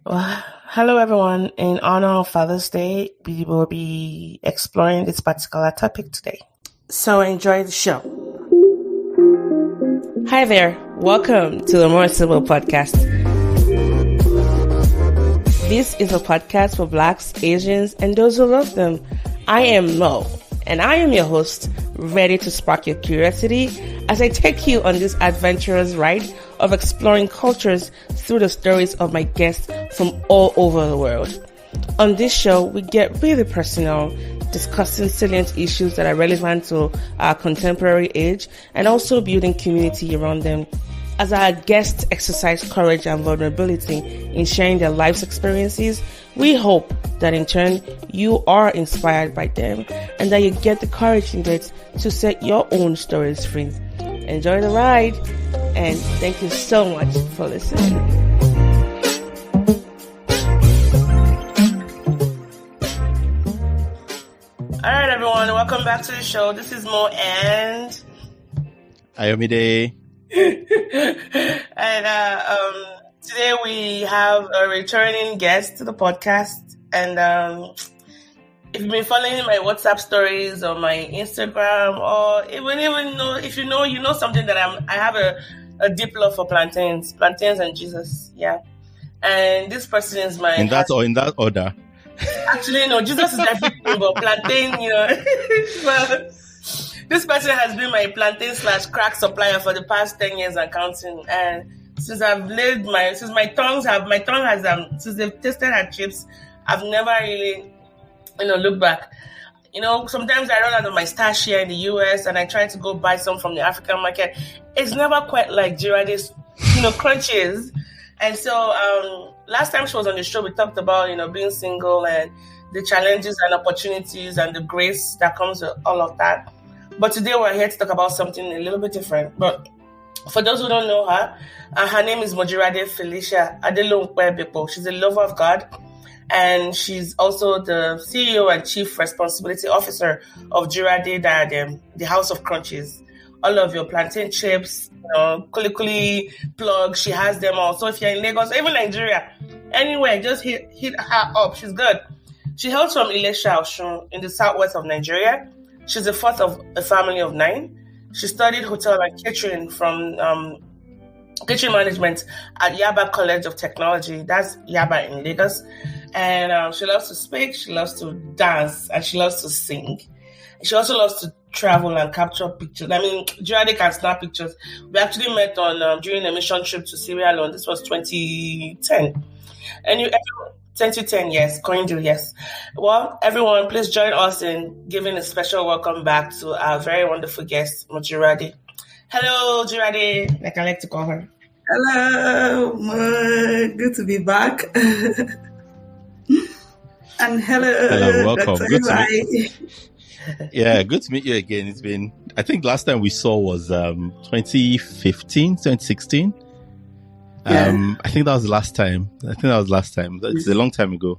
Well, hello everyone. In honor of Father's Day, we will be exploring this particular topic today. So enjoy the show. Hi there. Welcome to the More Sibyl podcast. This is a podcast for Blacks, Asians, and those who love them. I am Mo, and I am your host, ready to spark your curiosity as I take you on this adventurous ride of exploring cultures through the stories of my guests from all over the world. On this show, we get really personal, discussing salient issues that are relevant to our contemporary age and also building community around them. As our guests exercise courage and vulnerability in sharing their life's experiences, we hope that in turn you are inspired by them and that you get the courage needed to set your own stories free. Enjoy the ride, and thank you so much for listening. All right, everyone, welcome back to the show. This is Mo and Ayomide. And today we have a returning guest to the podcast. And if you've been following my WhatsApp stories or my Instagram, or even know if you know something that I have a deep love for plantains and Jesus, yeah. And this person is my in that order. Actually, no, Jesus is everything, but plantain, well, this person has been my plantain/crack supplier for the past 10 years and counting. And since they've tasted her chips, I've never really, looked back. Sometimes I run out of my stash here in the US and I try to go buy some from the African market. It's never quite like Jirade's, crunches. And so last time she was on the show, we talked about, being single and the challenges and opportunities and the grace that comes with all of that. But today we're here to talk about something a little bit different. But for those who don't know her, her name is Jirade Bepo. She's a lover of God. And she's also the CEO and Chief Responsibility Officer of Jirade Diadem, the House of Crunches. All of your plantain chips, kuli plug, she has them all. So if you're in Lagos, or even Nigeria, anywhere, just hit her up. She's good. She hails from Ilesha, Osun, in the southwest of Nigeria. She's the fourth of a family of 9. She studied hotel and catering from catering management at Yaba College of Technology. That's Yaba in Lagos. And she loves to speak, she loves to dance, and she loves to sing. She also loves to travel and capture pictures. I mean, Jirade can snap pictures. We actually met during a mission trip to Sierra Leone. This was 2010. And 2010, yes. Coindu, yes. Well, everyone, please join us in giving a special welcome back to our very wonderful guest, Jirade. Hello, Jirade, like I like to call her. Hello, good to be back. And hello, welcome. Dr. Good to meet you. Yeah, good to meet you again. It's been, I think last time we saw was 2015, 2016. Yeah. I think that was the last time. It's a long time ago.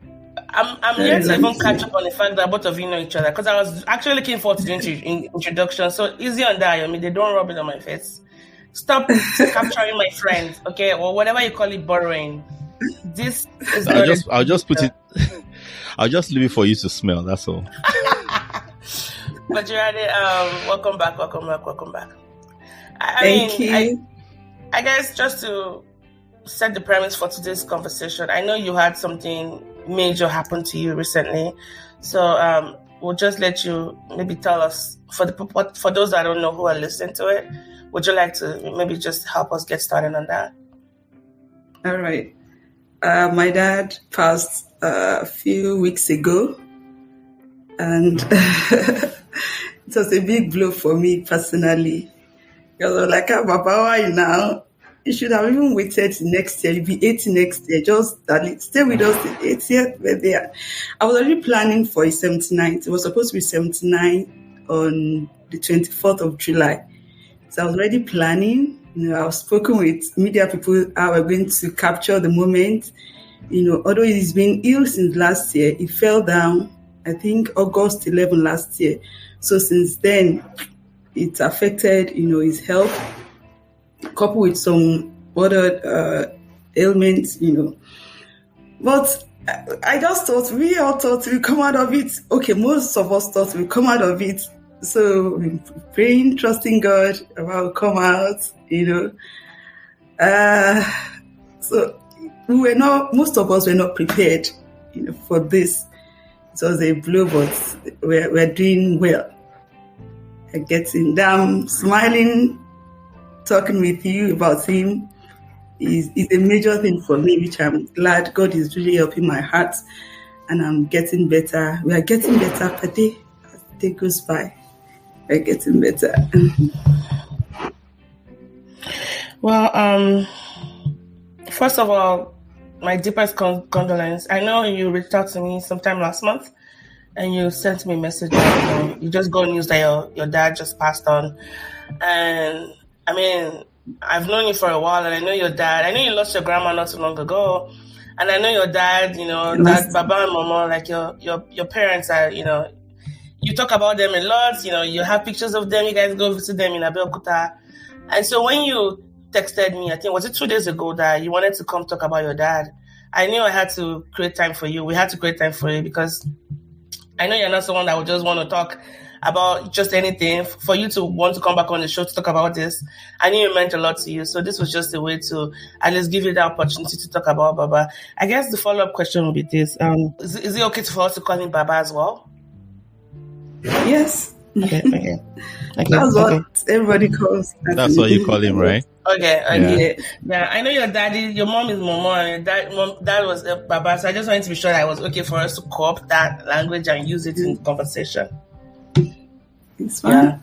I'm here to even catch up on the fact that both of you know each other, because I was actually looking forward to the introduction. So easy on that, they don't rub it on my face. Stop capturing my friends, okay, or whatever you call it, borrowing. This is. I'll just put it. I'll just leave it for you to smell. That's all. But Jirade, welcome back. Thank you. I guess just to set the premise for today's conversation, I know you had something major happen to you recently, so we'll just let you maybe tell us for those that don't know who are listening to it. Would you like to maybe just help us get started on that? All right. My dad passed a few weeks ago, and it was a big blow for me personally. Because I was like, Papa, why now? You should have even waited next year. You'll be 80 next year. Just stay with us till 80th birthday. I was already planning for his 79th. It was supposed to be 79 on the 24th of July. So I was already planning. I was spoken with media people how we're going to capture the moment. Although he's been ill since last year, he fell down, I think, August 11 last year. So since then, it affected, his health, coupled with some other ailments, But I just thought, we all thought we'd come out of it. Okay, most of us thought we'd come out of it. So we're praying, trusting God about come out, So most of us were not prepared, for this. It was a blow, but we're doing well. I'm getting down, smiling, talking with you about him is a major thing for me, which I'm glad God is really helping my heart, and I'm getting better. We are getting better per day as the day goes by. We're getting better. Well, first of all, my deepest condolence. I know you reached out to me sometime last month, and you sent me a message that you just got news that your dad just passed on. And I mean, I've known you for a while, and I know your dad. I know you lost your grandma not too long ago, and I know your dad. That Baba and Mama, like your parents are. You talk about them a lot. You have pictures of them. You guys go visit them in Abeokuta, and so when you texted me, I think was it 2 days ago, that you wanted to come talk about your dad, I knew I had to create time for you. We had to create time for you because I know you're not someone that would just want to talk about just anything. For you to want to come back on the show to talk about this, I knew it meant a lot to you. So this was just a way to at least give you the opportunity to talk about Baba. I guess the follow-up question will be this. Is it okay for us to call him Baba as well? Yes. Okay. That's what everybody calls. That's what you call him, right? Okay. Yeah, I know your daddy, your mom is Momo, and dad was Baba. So I just wanted to be sure that it was okay for us to co-opt that language and use it in conversation. It's fine. Yeah.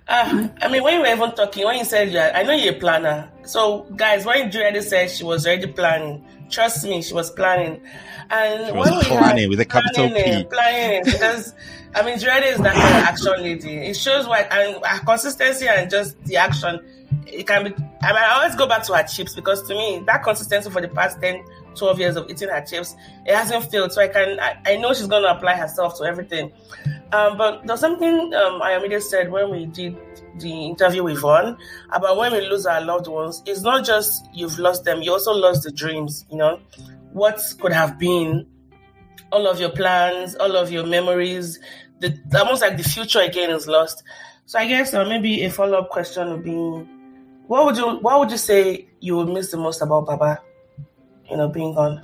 I mean, when you were even talking, when you said I know you're a planner. So, guys, when Jirade said she was already planning, trust me, she was planning. And she was planning with a capital P. Planning, because I mean, Jirade is that kind of action lady. It shows and her consistency and just the action. It can be. I always go back to her chips, because to me, that consistency for the past 10, 12 years of eating her chips, it hasn't failed. So I know she's going to apply herself to everything. But there's something Ayomide said when we did the interview with Vaughn about when we lose our loved ones. It's not just you've lost them, you also lost the dreams, what could have been, all of your plans, all of your memories, almost like the future again is lost. So I guess maybe a follow-up question would be, what would you say you would miss the most about Baba, being gone?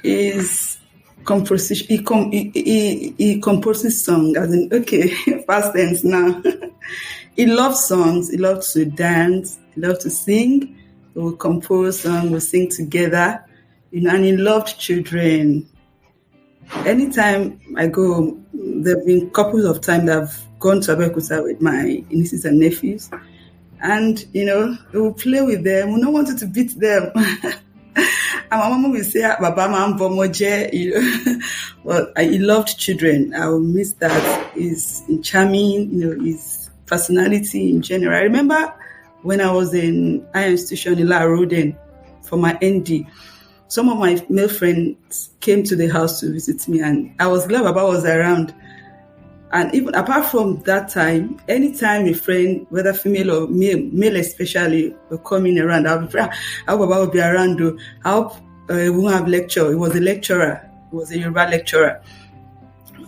Is composition. He composes songs, as in, past tense now. He loved songs. He loved to dance. He loved to sing. We would compose songs. We'll sing together. And he loved children. Anytime I go, there have been couples of times that I've gone to Abeokuta with my nieces and nephews. And, we will play with them. We don't want to beat them. And my mama will say, Baba man bomoje, Well, he loved children. I will miss that. He's charming, his personality in general. I remember when I was in higher institution in La Roden for my ND, some of my male friends came to the house to visit me, and I was glad Baba was around. And even apart from that time, anytime a friend, whether female or male especially, were coming around, I hope Baba will be around. I hope we won't have lecture. He was a lecturer. He was a Yoruba lecturer.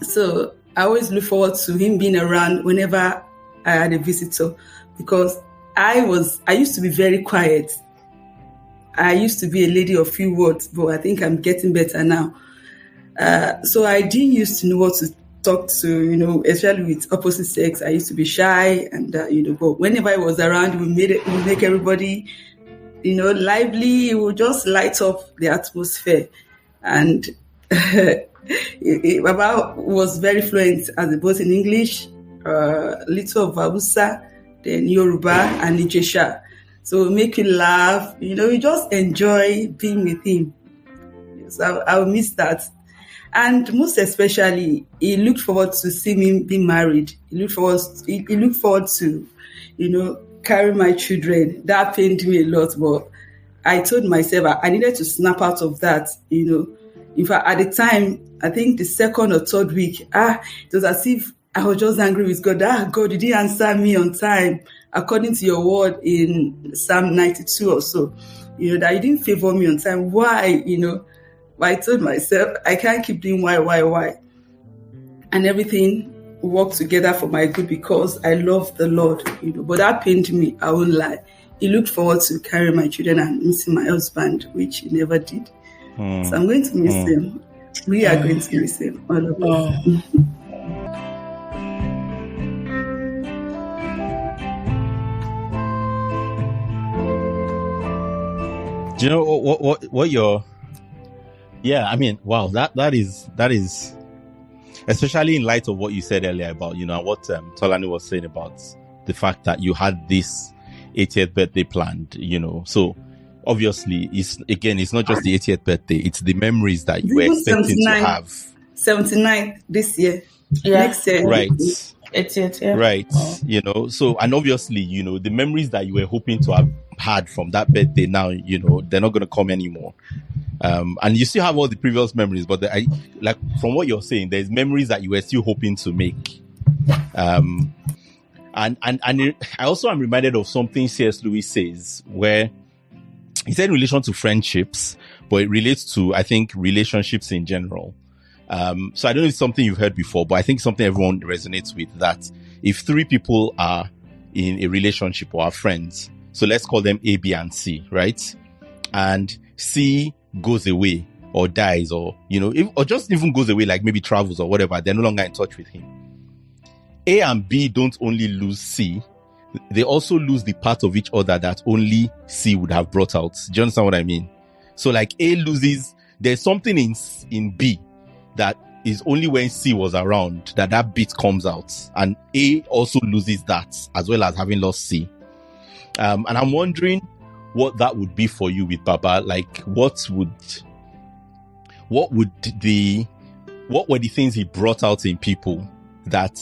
So I always look forward to him being around whenever I had a visitor, because I used to be very quiet. I used to be a lady of few words, but I think I'm getting better now. So I didn't used to know what to talk to, especially with opposite sex. I used to be shy, and but whenever I was around, we make everybody, lively. We would just light up the atmosphere. And Baba was very fluent both in English, little of Hausa, then Yoruba and Ijesha. So make you laugh, you just enjoy being with him. So I will miss that. And most especially, he looked forward to seeing me being married. He looked forward to, carry my children. That pained me a lot, but I told myself I needed to snap out of that, In fact, at the time, I think the second or third week, it was as if I was just angry with God. God, you didn't answer me on time, according to your word in Psalm 92 or so. that you didn't favor me on time. Why, But I told myself, I can't keep doing why. And everything worked together for my good because I love the Lord, But that pained me, I won't lie. He looked forward to carrying my children and missing my husband, which he never did. So I'm going to miss him. We are going to miss him, all of us. Do you know what your? Yeah, I mean, wow, that is, especially in light of what you said earlier about, what Tolani was saying about the fact that you had this 80th birthday planned, So obviously, it's not just the 80th birthday; it's the memories that you were expecting to have. 79 this year, next year, right? 80th, yeah. Right. So, and obviously, the memories that you were hoping to have had from that birthday now, they're not going to come anymore. And you still have all the previous memories, but like from what you're saying, there's memories that you were still hoping to make. And I also am reminded of something C.S. Lewis says, where he said in relation to friendships, but it relates to, I think, relationships in general. So I don't know if it's something you've heard before, but I think something everyone resonates with, that if three people are in a relationship or are friends, so let's call them A, B, and C, right? And C goes away or dies or, or just even goes away, like maybe travels or whatever, they're no longer in touch with him. A and B don't only lose C, they also lose the part of each other that only C would have brought out. Do you understand what I mean? So like A loses, there's something in B that is only when C was around that bit comes out, and A also loses that as well as having lost C. And I'm wondering what that would be for you with Baba. Like, what were the things he brought out in people that,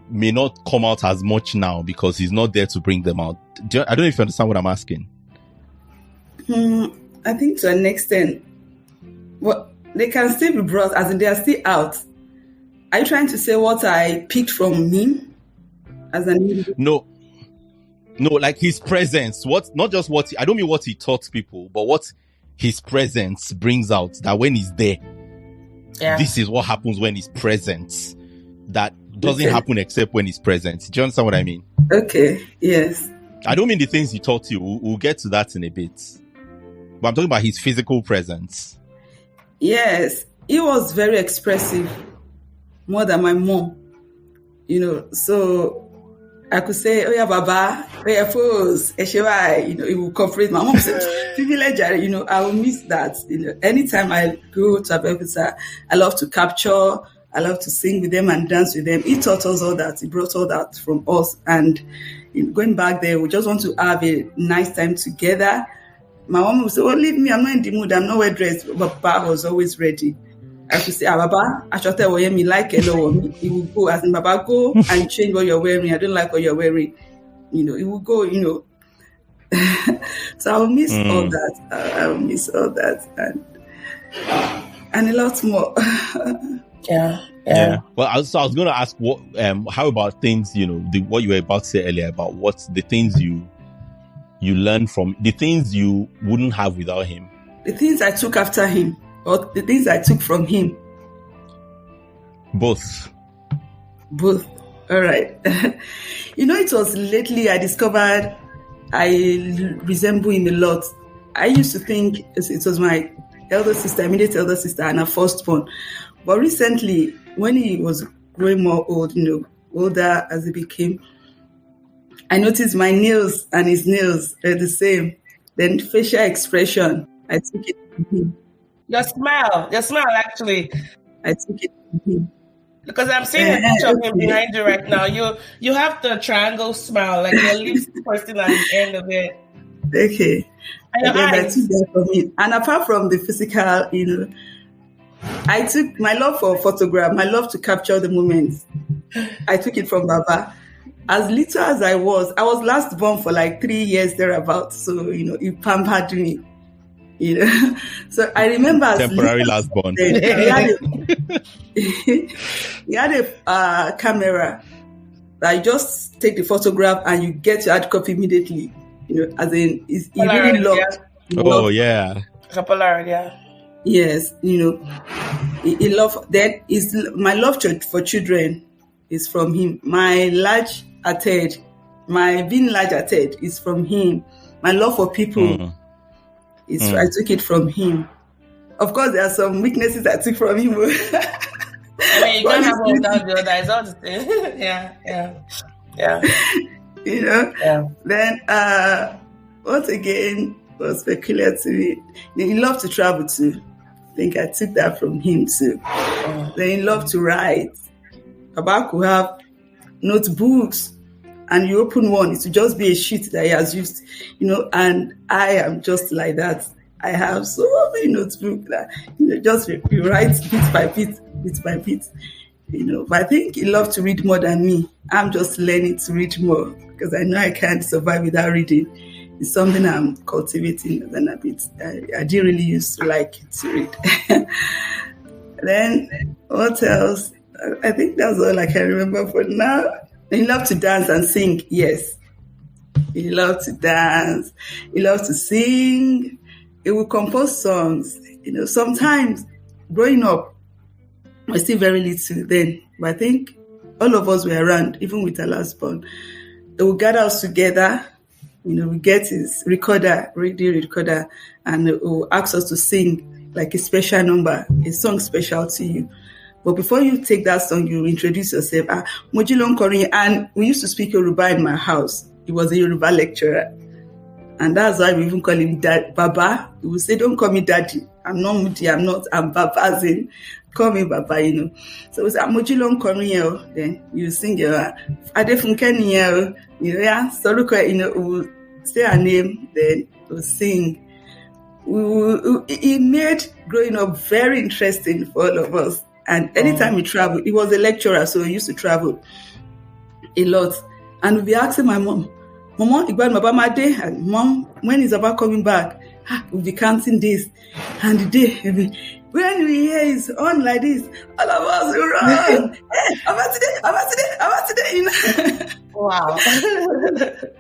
may not come out as much now because he's not there to bring them out? I don't know if you understand what I'm asking. I think to an extent, they can still be brought, as in they are still out. Are you trying to say what I picked from him as an individual? No, like his presence. Not just what I don't mean what he taught people, but what his presence brings out. That when he's there, this is what happens when he's present. That doesn't happen except when he's present. Do you understand what I mean? Okay. Yes. I don't mean the things he taught you. We'll get to that in a bit. But I'm talking about his physical presence. Yes, he was very expressive, more than my mom. So I could say, "Oh yeah, Baba, oh yeah, pose, Eshewa." He will cooperate. My mom said, "Privilege." I will miss that. Anytime I go to Abeokuta, I love to capture. I love to sing with them and dance with them. He taught us all that. He brought all that from us. And going back there, we just want to have a nice time together. My mom would say, "Oh, leave me. I'm not in the mood. I'm not well dressed." But Baba was always ready. I could say, Baba, I should tell you, me like hello. He will go, as in, Baba, go and change what you're wearing. I don't like what you're wearing. He will go, So I will miss all that. I will miss all that. And a lot more. Yeah. Well, I was going to ask, what? How about things? What you were about to say earlier about what the things you learned from, the things you wouldn't have without him. The things I took after him, or the things I took from him. Both. All right. It was lately I discovered I resemble him a lot. I used to think it was my immediate elder sister, and her firstborn. But recently, when he was growing more old, older as he became, I noticed my nails and his nails are the same. Then facial expression, I took it from him. Your smile, actually. I took it from him. Because I'm seeing a picture of him behind you right now. You have the triangle smile, like your lips pursing at the end of it. Okay. And your eyes. I took that from him. And apart from the physical, I took my love for photograph, my love to capture the moments. I took it from Baba. As little as I was last born for like 3 years thereabouts. So, he pampered me. So I remember temporary last born. He had a camera that you just take the photograph and you get your hard copy immediately. as in, he really loved. Oh, yeah. Polaroid, yeah. Yes, he loved. Then my love for children is from him. My being large-hearted is from him. My love for people I took it from him. Of course, there are some weaknesses I took from him. I mean, you can't have one without the other. It's all the same. Yeah. Yeah. Then, once again, was peculiar to me. He loved to travel too. I think I took that from him too. Then he loved to write. Baba could have notebooks, and you open one, it would just be a sheet that he has used, and I am just like that. I have so many notebooks that, just you write bit by bit. But I think he loved to read more than me. I'm just learning to read more because I know I can't survive without reading. It's something I'm cultivating than a bit. I didn't really used to like to read. Then what else? I think that's all I can remember for now. He loved to dance and sing. Yes, he loved to dance. He loved to sing. He would compose songs. Sometimes growing up, I was still very little then, but I think all of us were around, even with our last born. They would gather us together. We get his radio recorder, and it will ask us to sing like a special number, a song special to you. But before you take that song, you introduce yourself. Mojilon Korin, and we used to speak Yoruba in my house. He was a Yoruba lecturer. And that's why we even call him Baba. He would say, don't call me Daddy. I'm not Mudi, I'm Baba, as in, call me Baba, So we say, Mojilon Korin, then you sing your Adefunke, Soruko, we'll say her name, then we'll sing. He made growing up very interesting for all of us. And anytime we travel, he was a lecturer, so he used to travel a lot. And we'll be asking my mom, Mama, and Mom, when is Baba coming back? We'll be counting days. And the day, when we hear is on like this, all of us will run. Hey, about today. Wow.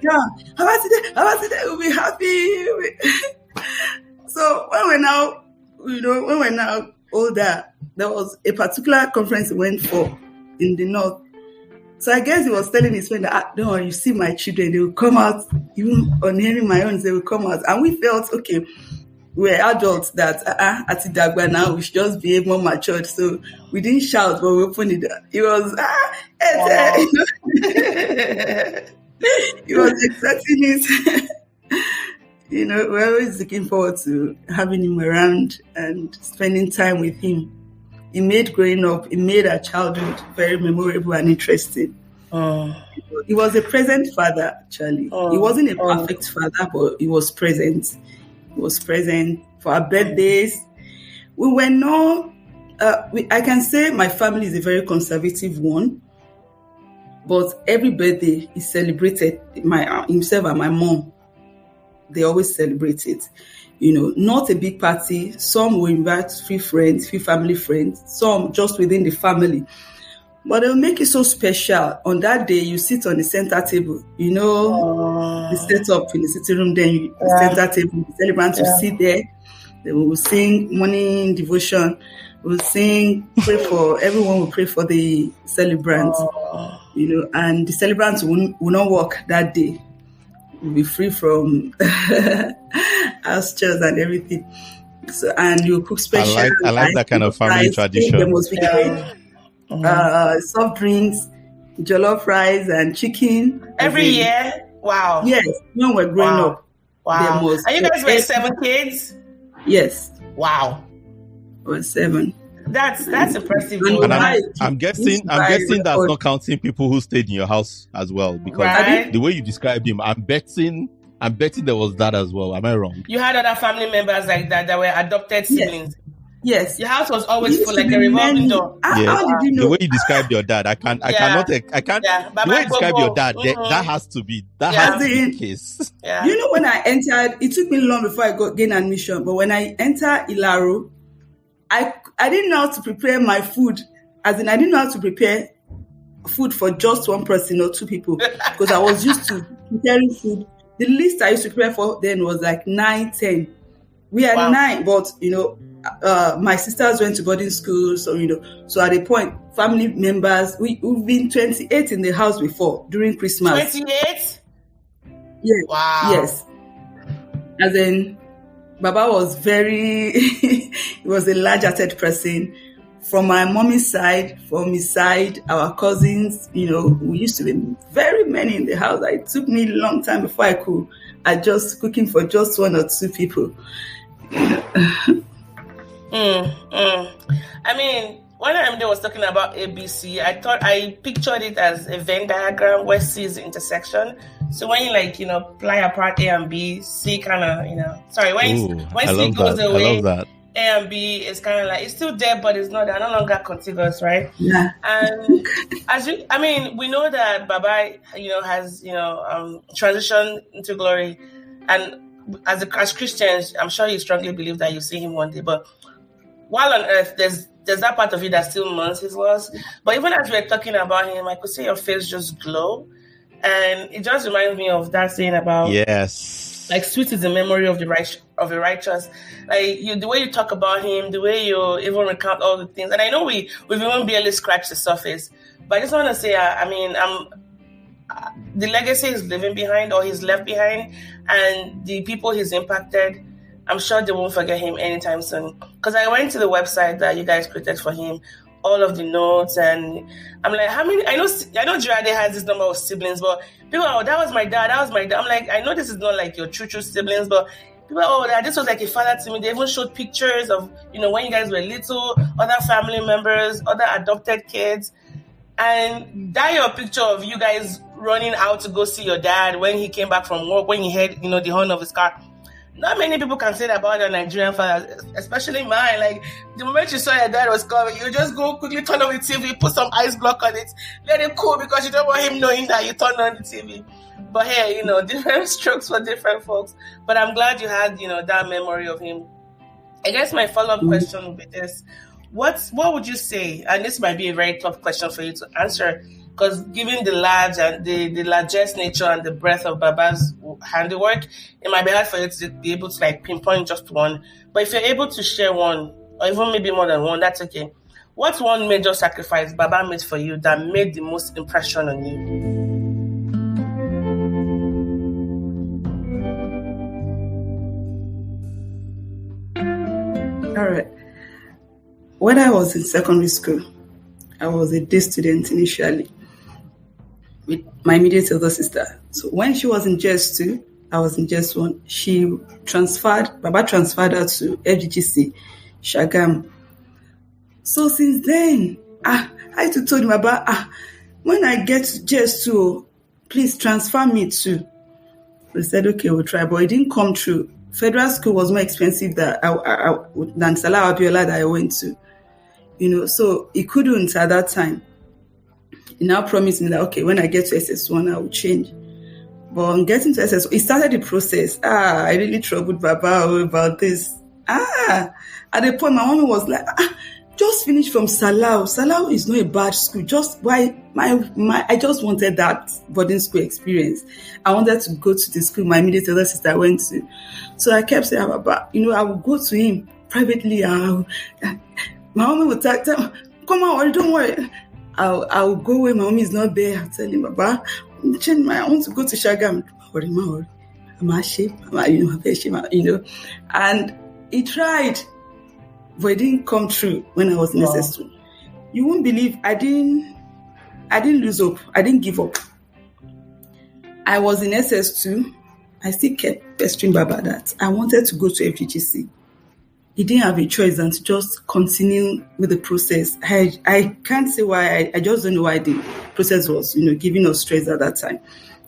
Yeah, about today, we'll be happy. So when we're now older, there was a particular conference we went for in the north. So I guess he was telling his friend that, don't worry, you see my children, they will come out, even on hearing my own, they will come out. And we felt, okay, we're adults that at Idagba now, we should just be more matured. So we didn't shout, but we opened it. It was, he was expecting it. We're always looking forward to having him around and spending time with him. He made growing up, he made our childhood very memorable and interesting. He was a present father, actually. He wasn't a perfect father, but he was present. He was present for our birthdays. We were not, I can say my family is a very conservative one, but every birthday is celebrated. Himself and my mom, they always celebrate it. Not a big party. Some will invite few friends, few family friends, some just within the family. But they'll make it so special. On that day, you sit on the center table. The setup in the sitting room, then the center table, the celebrants will sit there. They will sing morning devotion. We'll sing, pray for, everyone will pray for the celebrants. And the celebrants will not work that day. We'll be free from house chores and everything. So, and you cook special. I like that kind of family tradition. There must be soft drinks, jollof rice, and chicken. Every year? Wow. Yes, when we're growing up. Wow. And you guys were 7 kids? Yes. Wow. We're 7. That's impressive. And I'm guessing that's not counting people who stayed in your house as well, because the way you described him, I'm betting there was that as well. Am I wrong? You had other family members like that were adopted siblings. Yes. Your house was always full, like a revolving door. How did you know? The way you described your dad, I can't. Yeah. The way you described your dad, that has to be the case. Yeah. When I entered, it took me long before I gained admission. But when I entered Ilaro, I didn't know how to prepare my food. As in, I didn't know how to prepare food for just one person or 2 people, because I was used to preparing food The least I used to prepare for then was like 9, 10. We are 9, but my sisters went to boarding school, so so at a point, family members, we've been 28 in the house before during Christmas. 28? Yes. Wow. Yes. And then Baba was he was a large-hearted person. From my mommy's side, from his side, our cousins, we used to be very many in the house. It took me a long time before I could adjust cooking for just 1 or 2 people. I mean, when Amde was talking about ABC, I pictured it as a Venn diagram where C is the intersection. So when you ply apart A and B, C kind of, when C goes away, A and B is kind of like, it's still there, but they're no longer contiguous, right? Yeah. And we know that Baba, has, transitioned into glory. And as Christians, I'm sure you strongly believe that you see him one day. But while on earth, there's that part of you that still mourns his loss. But even as we're talking about him, I could see your face just glow. And it just reminds me of that saying about, yes, like, sweet is the memory of the righteous. Like, the way you talk about him, the way you even recount all the things. And I know we've even barely scratched the surface. But I just want to say, the legacy he's leaving behind, or he's left behind, and the people he's impacted, I'm sure they won't forget him anytime soon. Because I went to the website that you guys created for him, all of the notes, and I'm like, how many? I know Jirade has this number of siblings, but people are, that was my dad. I'm like, I know this is not like your true siblings, but people are, this was like a father to me. They even showed pictures of, when you guys were little, other family members, other adopted kids. And that your picture of you guys running out to go see your dad when he came back from work, when he heard, the horn of his car. Not many people can say that about their Nigerian fathers, especially mine. Like, the moment you saw your dad was coming, you just go quickly turn on the TV, put some ice block on it, let it cool, because you don't want him knowing that you turned on the TV. But hey, different strokes for different folks. But I'm glad you had, that memory of him. I guess my follow-up question would be this. What would you say, and this might be a very tough question for you to answer, because given the large and the largest nature and the breadth of Baba's handiwork, it might be hard for you to be able to pinpoint just one. But if you're able to share one, or even maybe more than one, that's okay. What's one major sacrifice Baba made for you that made the most impression on you? All right. When I was in secondary school, I was a day student initially with my immediate elder sister. So when she was in JS2, I was in JS1. Baba transferred her to FGGC, Shagam. So since then, I told him, Baba, when I get to JS2, please transfer me too. He said, okay, we'll try, but it didn't come true. Federal school was more expensive than Salah Abiola that I went to. So he couldn't at that time. He now promised me that, okay, when I get to SS1, I will change. But on getting to SS1, he started the process. I really troubled Baba about this. At the point, my mommy was like, just finish from Salah. Salah is not a bad school. Just why I just wanted that boarding school experience. I wanted to go to the school my immediate elder sister went to. So I kept saying, Baba, I will go to him privately. My mommy would tell him, come on, don't worry. I'll go where my mommy is not there. I'll tell him, Baba, I want to go to Shagam. Don't worry. I'm ashamed. And he tried, but it didn't come true when I was in SS2. You won't believe I didn't lose hope. I didn't give up. I was in SS2. I still kept pestering Baba that I wanted to go to FGGC. He didn't have a choice than to just continue with the process. I can't say why. I just don't know why the process was, giving us stress at that time.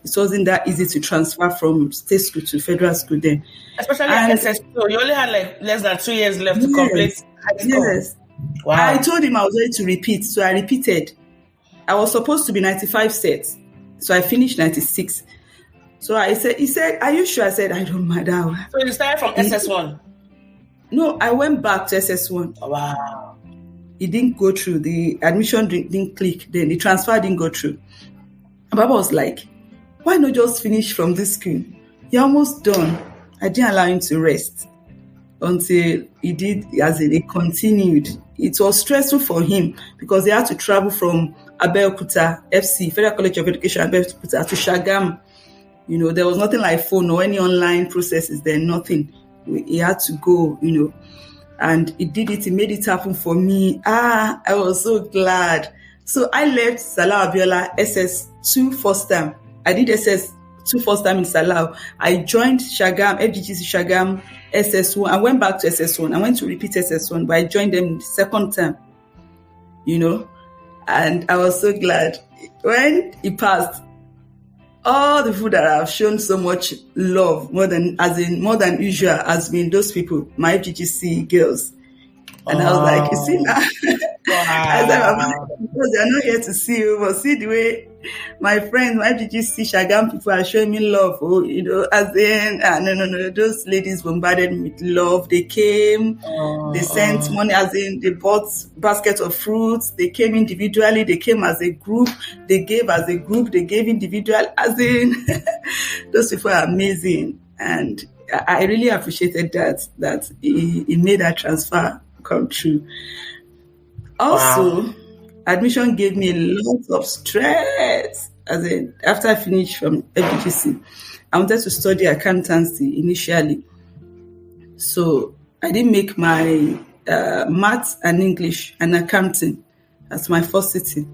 It wasn't that easy to transfer from state school to federal school then. Especially at SS2. You only had less than 2 years left to complete high school. Yes. Wow. I told him I was ready to repeat, so I repeated. I was supposed to be 95 sets, so I finished 96. So he said, are you sure? I said, I don't matter. So you started from SS1? No, I went back to SS1. Oh, wow. It didn't go through. The admission didn't click. Then the transfer didn't go through. Baba was like, why not just finish from this school? he almost done. I didn't allow him to rest until he did, as in, it continued. It was stressful for him because he had to travel from Abeokuta, FC, Federal College of Education, Abeokuta, to Shagam. You know, there was nothing like phone or any online processes there, nothing. He had to go, you know, and he did it. He made it happen for me. I was so glad. So I left Salau Abiola SS2 first time. I did SS2 first time in Salau. I joined Shagam, FGGC Shagam SS1. I went back to SS1. I went to repeat SS1, but I joined them the second time, you know, and I was so glad. When he passed, all the people that have shown so much love, more than usual, has been those people, my FGGC girls. And I was like, you see now? I said, Mama, because they're not here to see you, but see the way my friends, my FGGC Shagam people are showing me love. Oh, you know, as in, no, those ladies bombarded me with love. They came, they sent money, as in, they bought baskets of fruits. They came individually, they came as a group, they gave as a group, they gave individual, as in, those people are amazing. And I really appreciated that he made that transfer come true. Also, admission gave me a lot of stress. As in, after I finished from FGGC, I wanted to study accountancy initially. So I didn't make my maths and English and accounting as my first sitting.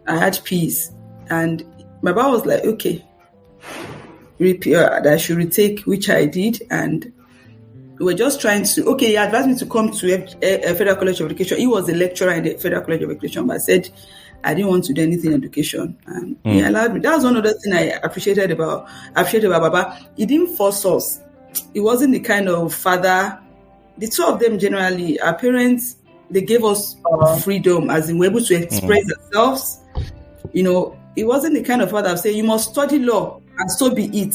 I had peace. And my Baba was like, okay, that I should retake, which I did. And we were just trying to, he advised me to come to a Federal College of Education. He was a lecturer in the Federal College of Education, but I said I didn't want to do anything in education. And he allowed me. That was one other thing I appreciated about Baba. He didn't force us. He wasn't the kind of father. The two of them generally, our parents, they gave us freedom, as in we're able to express ourselves. You know, he wasn't the kind of father that would say, you must study law and so be it.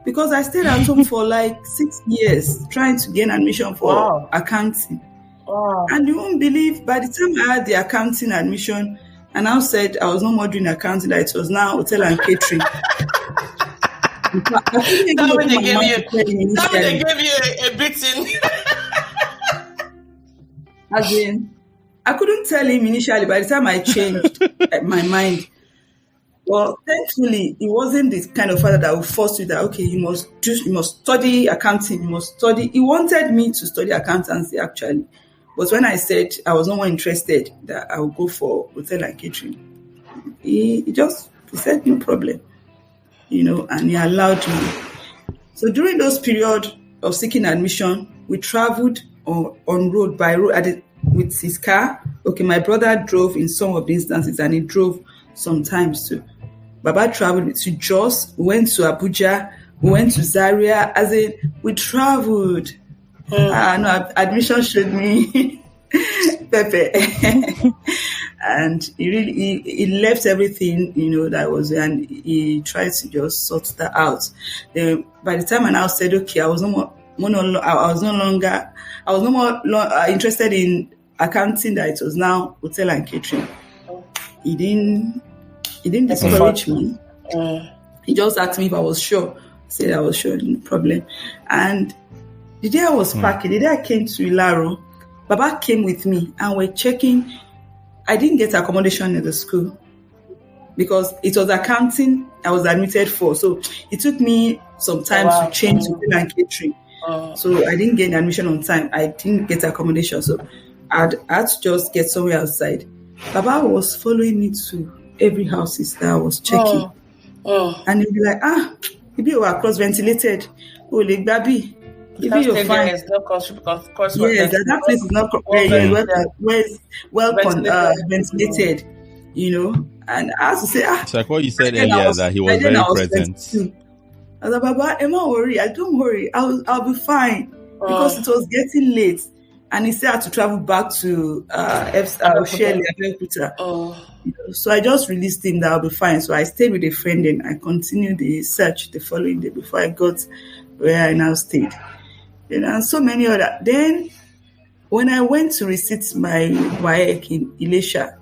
Because I stayed at home for like 6 years trying to gain admission for accounting. And you won't believe, by the time I had the accounting admission, and I said I was no more doing accounting, that it was now hotel and catering. That when they gave you a beating. As in, I couldn't tell him initially. By the time I changed my mind, well, thankfully, he wasn't the kind of father that would force you that, okay, you must study accounting, you must study. He wanted me to study accountancy, actually. But when I said I was no more interested, that I would go for hotel and catering, he said, no problem, you know, and he allowed me. So during those period of seeking admission, we traveled on road, by road, with his car. Okay, my brother drove in some of the instances, and he drove sometimes too. Baba traveled to Jos, we went to Abuja, we went to Zaria, as in, we traveled. Admission showed me Pepe. And he left everything, you know, that was, and he tried to just sort that out. Then by the time I now said, okay, I was no more interested in accounting, that it was now hotel and catering. He didn't discourage me. He just asked me if I was sure. I said I was sure, no problem. And the day I was packing, the day I came to Ilaro, Baba came with me and we're checking. I didn't get accommodation in the school because it was accounting I was admitted for. So it took me some time to change to hotel and catering. So I didn't get admission on time. I didn't get accommodation. So I had to just get somewhere outside. Baba was following me to every house that I was checking. And he'd be like, if you are cross-ventilated, baby, if you're fine. Yes, that place is not well ventilated, you know. And I have to say, it's like what you said earlier, that he was very present. I was like, Baba, don't worry, I'll be fine. Because it was getting late. And he still had to travel back to Shelley. So I just released him that I'll be fine. So I stayed with a friend and I continued the search the following day before I got where I now stayed. You know, and so many other. Then when I went to receipt my WAEC in Ilesha,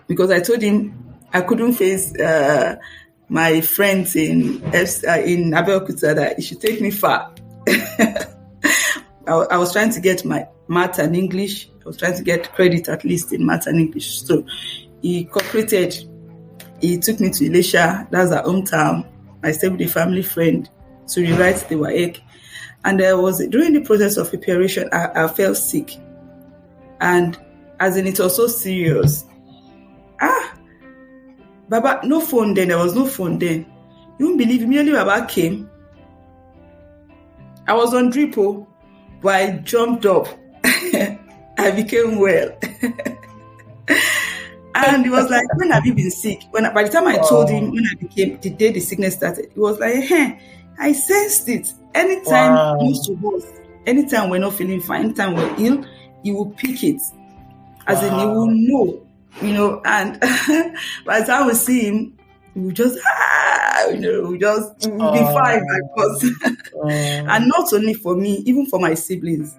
because I told him I couldn't face my friends in Abeokuta that he should take me far. I was trying to get my math and English. I was trying to get credit at least in math and English. So he cooperated. He took me to Elisha. That's our hometown. I stayed with a family friend to rewrite the WAEC. And during the process of preparation, I felt sick. And as in, it was so serious. Baba, no phone then. There was no phone then. You won't believe, immediately Baba came. I was on drip, but I jumped up. I became well. And he was like, when have you been sick? By the time I told him when I became, the day the sickness started, he was like, I sensed it. Anytime most of us, anytime we're not feeling fine, anytime we're ill, he will pick it. As in, he will know, and by the time we see him, we will just, we'll be fine, of course. And not only for me, even for my siblings.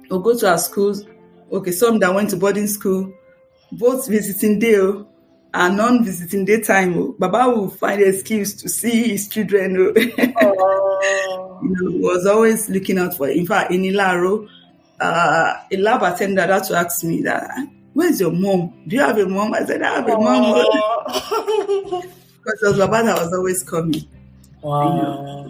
We'll go to our schools. Okay, some that went to boarding school, both visiting day and non-visiting day time. Baba will find an excuse to see his children. He was always looking out for. In fact, in Ilaro, a lab attendant had to ask me that, where's your mom? Do you have a mom? I said, I have a mom. Because it was Baba that was always coming. Wow.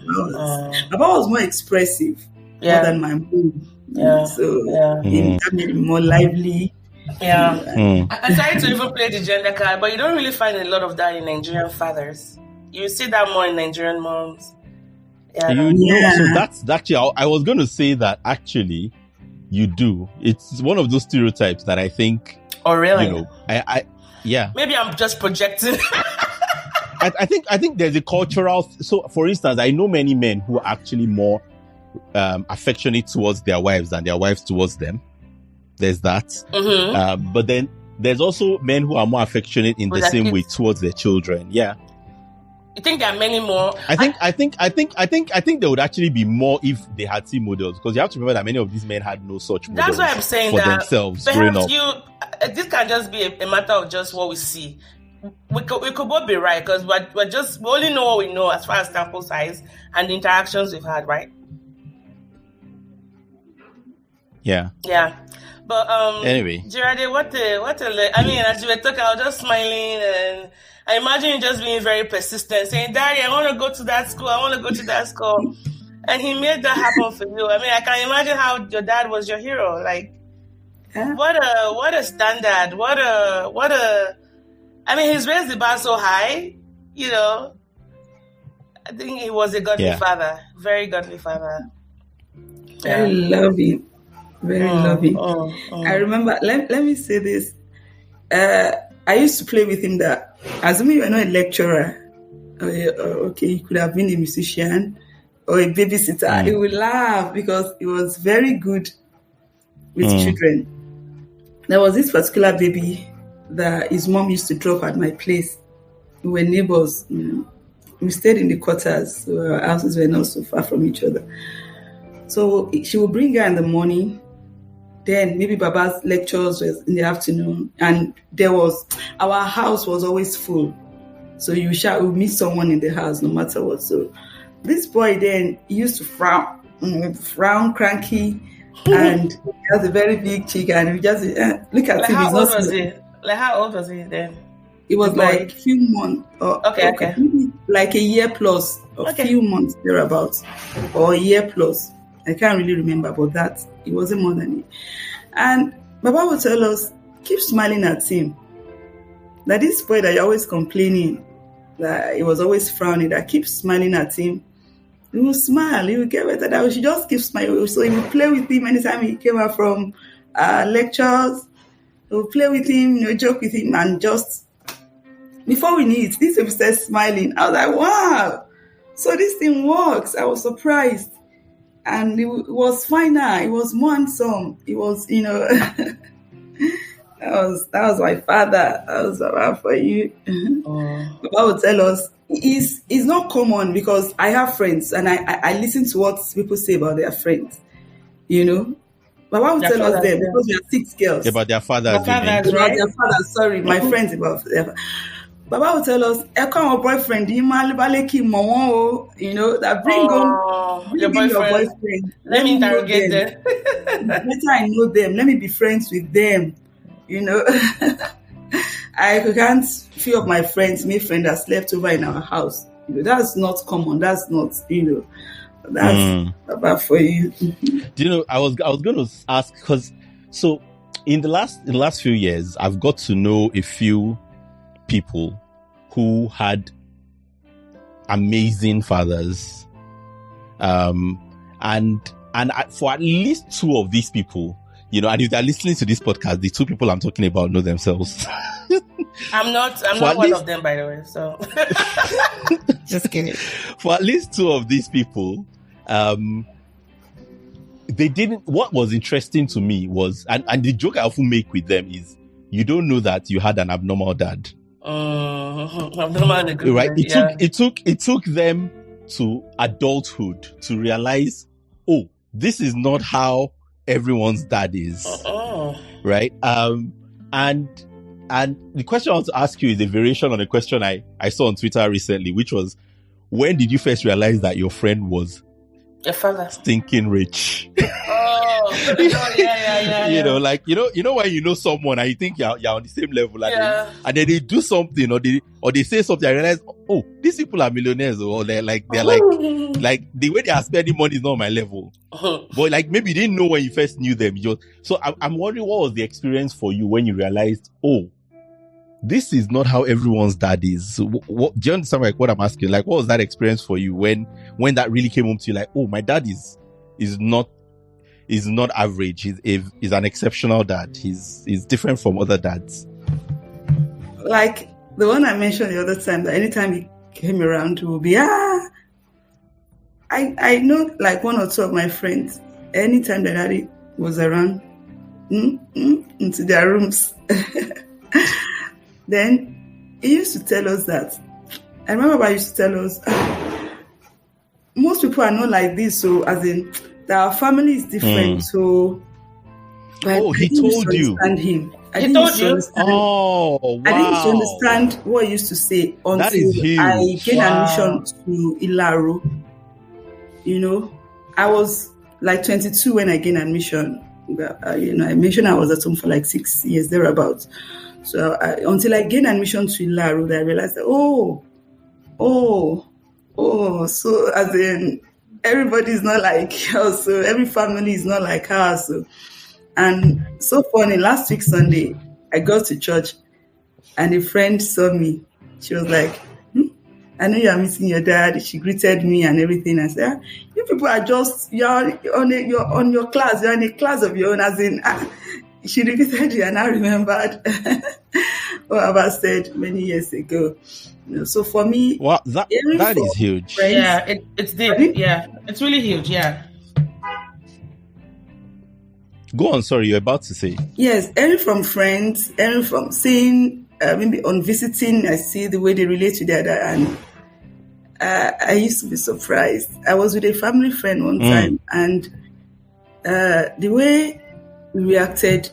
Baba was more expressive more than my mom. That made him more lively. I tried to even play the gender card, but you don't really find a lot of that in Nigerian fathers. You see that more in Nigerian moms. So that's actually, I was going to say that actually you do. It's one of those stereotypes that I think. Oh, really? Maybe I'm just projecting. I think there's a cultural. So, for instance, I know many men who are actually more affectionate towards their wives than their wives towards them. There's that. Mm-hmm. But then there's also men who are more affectionate in the same way towards their children. Yeah. You think there are many more? I think there would actually be more if they had seen models, because you have to remember that many of these men had no such models. That's why I'm saying for that themselves growing up. This can just be a matter of just what we see. We could both be right, because we only know what we know as far as sample size and the interactions we've had, right? Yeah. Yeah. But anyway, Jirade, as you were talking, I was just smiling, and I imagine you just being very persistent, saying, "Daddy, I want to go to that school. I want to go to that school," and he made that happen for you. I mean, I can imagine how your dad was your hero. Like, what a standard. What a. I mean, he's raised the bar so high. I think he was a godly father, very godly father. I love him. Very loving. I remember, let me say this. I used to play with him that, assuming you're not a lecturer, okay, you could have been a musician or a babysitter. He would laugh because he was very good with children. There was this particular baby that his mom used to drop at my place. We were neighbors. We stayed in the quarters, so our houses were not so far from each other. So she would bring her in the morning. Then maybe Baba's lectures was in the afternoon, and our house was always full. So you would meet someone in the house no matter what. So this boy then, he used to frown cranky, and he has a very big cheek, and we just look at him. How old was he? Like, how old was he then? It was like a few months. Okay. Maybe like a year plus, a few months thereabouts, or a year plus. I can't really remember, but that it wasn't more than it. And Baba would tell us, keep smiling at him. That this boy that you're always complaining, that he was always frowning, that keep smiling at him. He will smile, he will get better. That we should just keep smiling. So he would play with him anytime he came out from lectures. He would play with him, joke with him, and just before we knew it, this baby started smiling. I was like, wow, so this thing works. I was surprised. And it was finer. It was more handsome. It was, that was my father. That was Baba for you. Baba would tell us, it's not common, because I have friends and I listen to what people say about their friends. Baba would tell us them, because we are 6 girls. About their fathers. About their fathers, sorry, my friends about their fathers. Baba will tell us, "Eko boyfriend, you know, that bring your in your boyfriend. boyfriend. Let me interrogate them. Better I know them. Let me be friends with them. You know, I can't. Few of my friends, that slept over in our house. You know, that's not common. That's not, you know, that's about for you. Do you know? I was going to ask because so in the last few years, I've got to know a few people who had amazing fathers, and for at least two of these people, you know, and if they're listening to this podcast, the two people I'm talking about know themselves. I'm not one of them, by the way. So just kidding. For at least two of these people, they didn't. What was interesting to me was, and the joke I often make with them is, you don't know that you had an abnormal dad. Right? It took them to adulthood to realize, oh, this is not how everyone's dad is. Right? And the question I want to ask you is a variation on a question I saw on Twitter recently, which was, when did you first realize that your friend was your father stinking rich? Yeah. You know, like, you know when you know someone and you think you're on the same level, and then they do something or they say something, I realize, oh, these people are millionaires, or they're like the way they are spending money is not my level. But like, maybe you didn't know when you first knew them. So I'm wondering, what was the experience for you when you realized, oh, this is not how everyone's dad is? So what do you understand, like, what I'm asking? Like, what was that experience for you when that really came home to you? Like, oh, my dad is not average. He's an exceptional dad. He's different from other dads. Like the one I mentioned the other time, that anytime he came around, he would be, I know, like, one or two of my friends, anytime that daddy was around, into their rooms. Then he used to tell us that. I remember he used to tell us, most people are not like this, so as in, that our family is different. So, he told you. Him. He told you. Oh, wow. I didn't understand what he used to say until that is huge. I gained admission to Ilaro. You know, I was like 22 when I gained admission. I mentioned I was at home for like 6 years thereabouts. So until I gained admission to Ilaro, I realized that so as in, everybody's not like us, so every family is not like ours. So. And so funny, last week Sunday, I got to church and a friend saw me. She was like, I know you're missing your dad. She greeted me and everything. I said, you people are just, you're on your class, you're in a class of your own. As in, she repeated it and I remembered what Abba said many years ago. You know, so for me, that is huge. Friends, yeah, it's deep. Yeah, it's really huge. Yeah. Go on. Sorry, you're about to say. Yes, every from friends, every from seeing, maybe on visiting, I see the way they relate to their dad, and I used to be surprised. I was with a family friend one time, and the way we reacted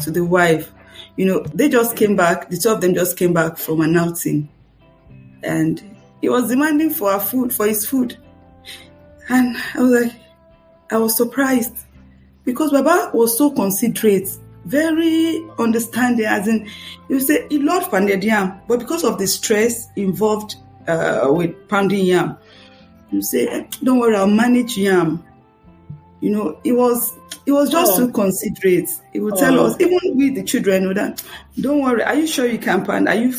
to the wife, you know, they just came back. The two of them just came back from an outing. And he was demanding for his food. And I was surprised because Baba was so considerate, very understanding, as in, you say he loved pounded yam, but because of the stress involved with pounding yam, you say, don't worry, I'll manage yam. You know, it was just too considerate. He would tell us, even with the children, that, don't worry, are you sure you can pound? Are you,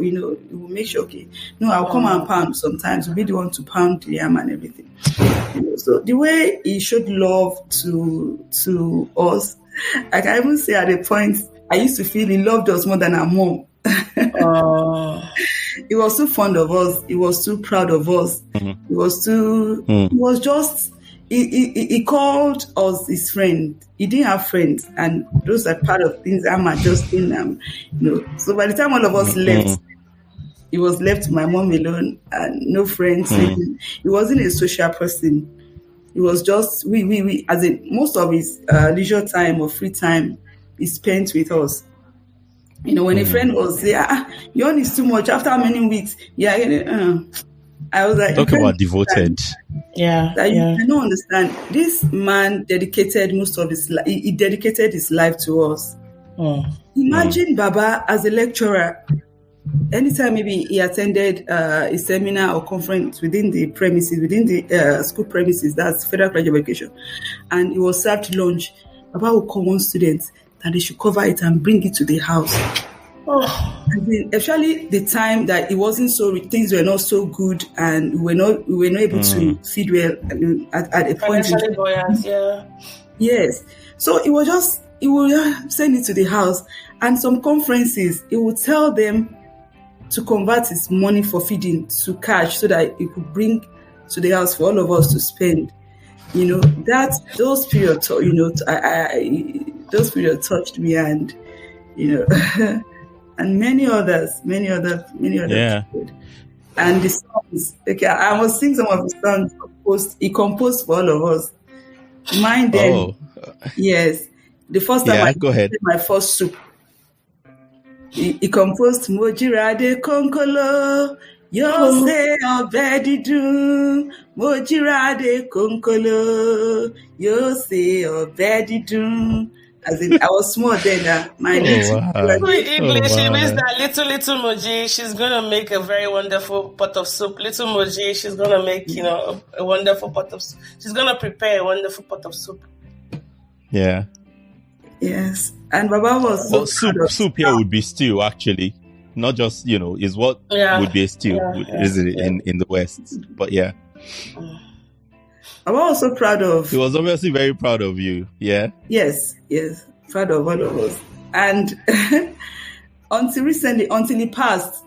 you know, you will make sure, okay, no, I'll come and pound sometimes. We really want to pound the yam and everything. You know, so the way he showed love to us, I can even say at a point, I used to feel he loved us more than our mom. He was too fond of us. He was too proud of us. He was too, he was just, he called us his friend. He didn't have friends, and those are part of things I'm adjusting. You know, so by the time all of us left, he was left to my mom alone and no friends. He wasn't a social person. He was just we as in most of his leisure time or free time he spent with us. When a friend was there, your own is too much after how many weeks? Yeah, I was like, talk about devoted. Yeah, that you don't understand. This man dedicated most of his life. He dedicated his life to us. Imagine Baba as a lecturer. Anytime maybe he attended a seminar or conference within the school premises, that's Federal College of Education, and he was served lunch, Baba would call one student that they should cover it and bring it to the house. Actually, the time that it wasn't things were not so good, and we were not able to feed well at a point. Yes. So he would just send it to the house, and some conferences, he would tell them to convert his money for feeding to cash so that he could bring to the house for all of us to spend. Those periods, those periods touched me, and and many others. Yeah. And the songs. Okay, I must sing some of the songs he composed for all of us. Mine then. Oh. Yes. The first time I made my first soup. He composed Mo Jirade Konkolo, Yo se obedidun, Mo Jirade Konkolo, Yo se obedidun. As in, I was small then. My little English, she means that little Moji, she's gonna make a very wonderful pot of soup. Little Moji, she's gonna make a wonderful pot of soup. She's gonna prepare a wonderful pot of soup. Yeah. Yes, and Baba was soup here would be stew, actually, not just is what would be a stew, in the West. But yeah. I'm also proud of. He was obviously very proud of you. Yeah. Yes, proud of all of us. And until he passed,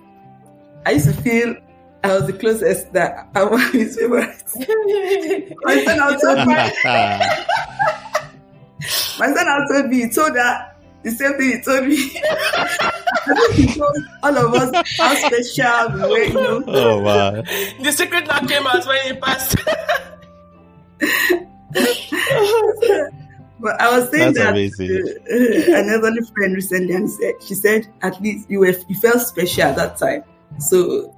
I used to feel I was the closest that I was his favorite. My son also he told that the same thing he told me. He told all of us how special we were. Oh wow! The secret now came out when he passed. But I was saying that's that another friend recently, and she said, at least you felt special at that time. So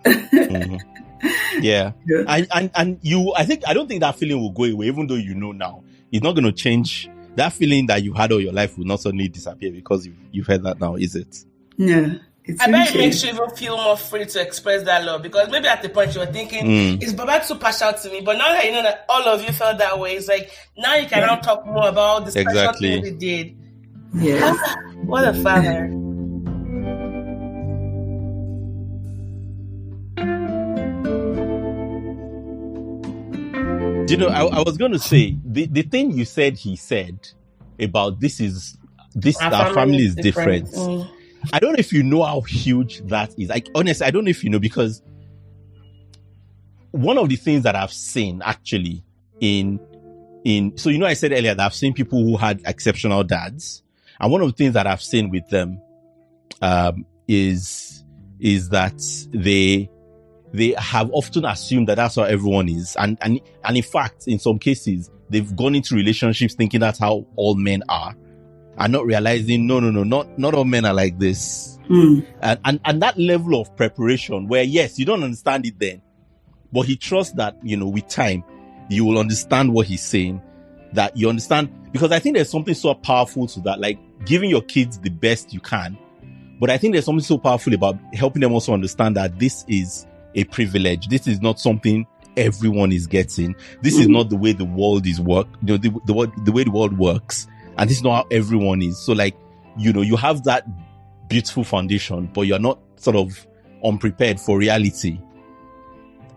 yeah. And you, I don't think that feeling will go away, even though now it's not going to change. That feeling that you had all your life will not suddenly disappear because you've heard that now, is it? Yeah. I bet it makes you even feel more free to express that love, because maybe at the point you were thinking, is Baba too partial to me? But now that you know that all of you felt that way, it's like now you can now talk more about the special thing he did. Yeah. What a father. I was going to say the thing you said he said about our family is different. I don't know if you know how huge that is. Like, honestly, I don't know if you know, because one of the things that I've seen actually so I said earlier that I've seen people who had exceptional dads, and one of the things that I've seen with them is that they have often assumed that that's how everyone is, and in fact, in some cases, they've gone into relationships thinking that's how all men are, and not realizing not all men are like this. And that level of preparation, where yes, you don't understand it then, but he trusts that with time you will understand what he's saying, that you understand, because I think there's something so powerful to that, like giving your kids the best you can, but I think there's something so powerful about helping them also understand that this is a privilege. This is not something everyone is getting. This is not the way the world is the way the world works, and this is not how everyone is. So you have that beautiful foundation, but you're not sort of unprepared for reality.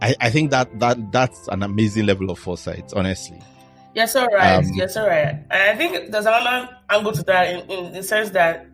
I think that's an amazing level of foresight, honestly. Yes, all right. And I think there's another angle to that in the sense that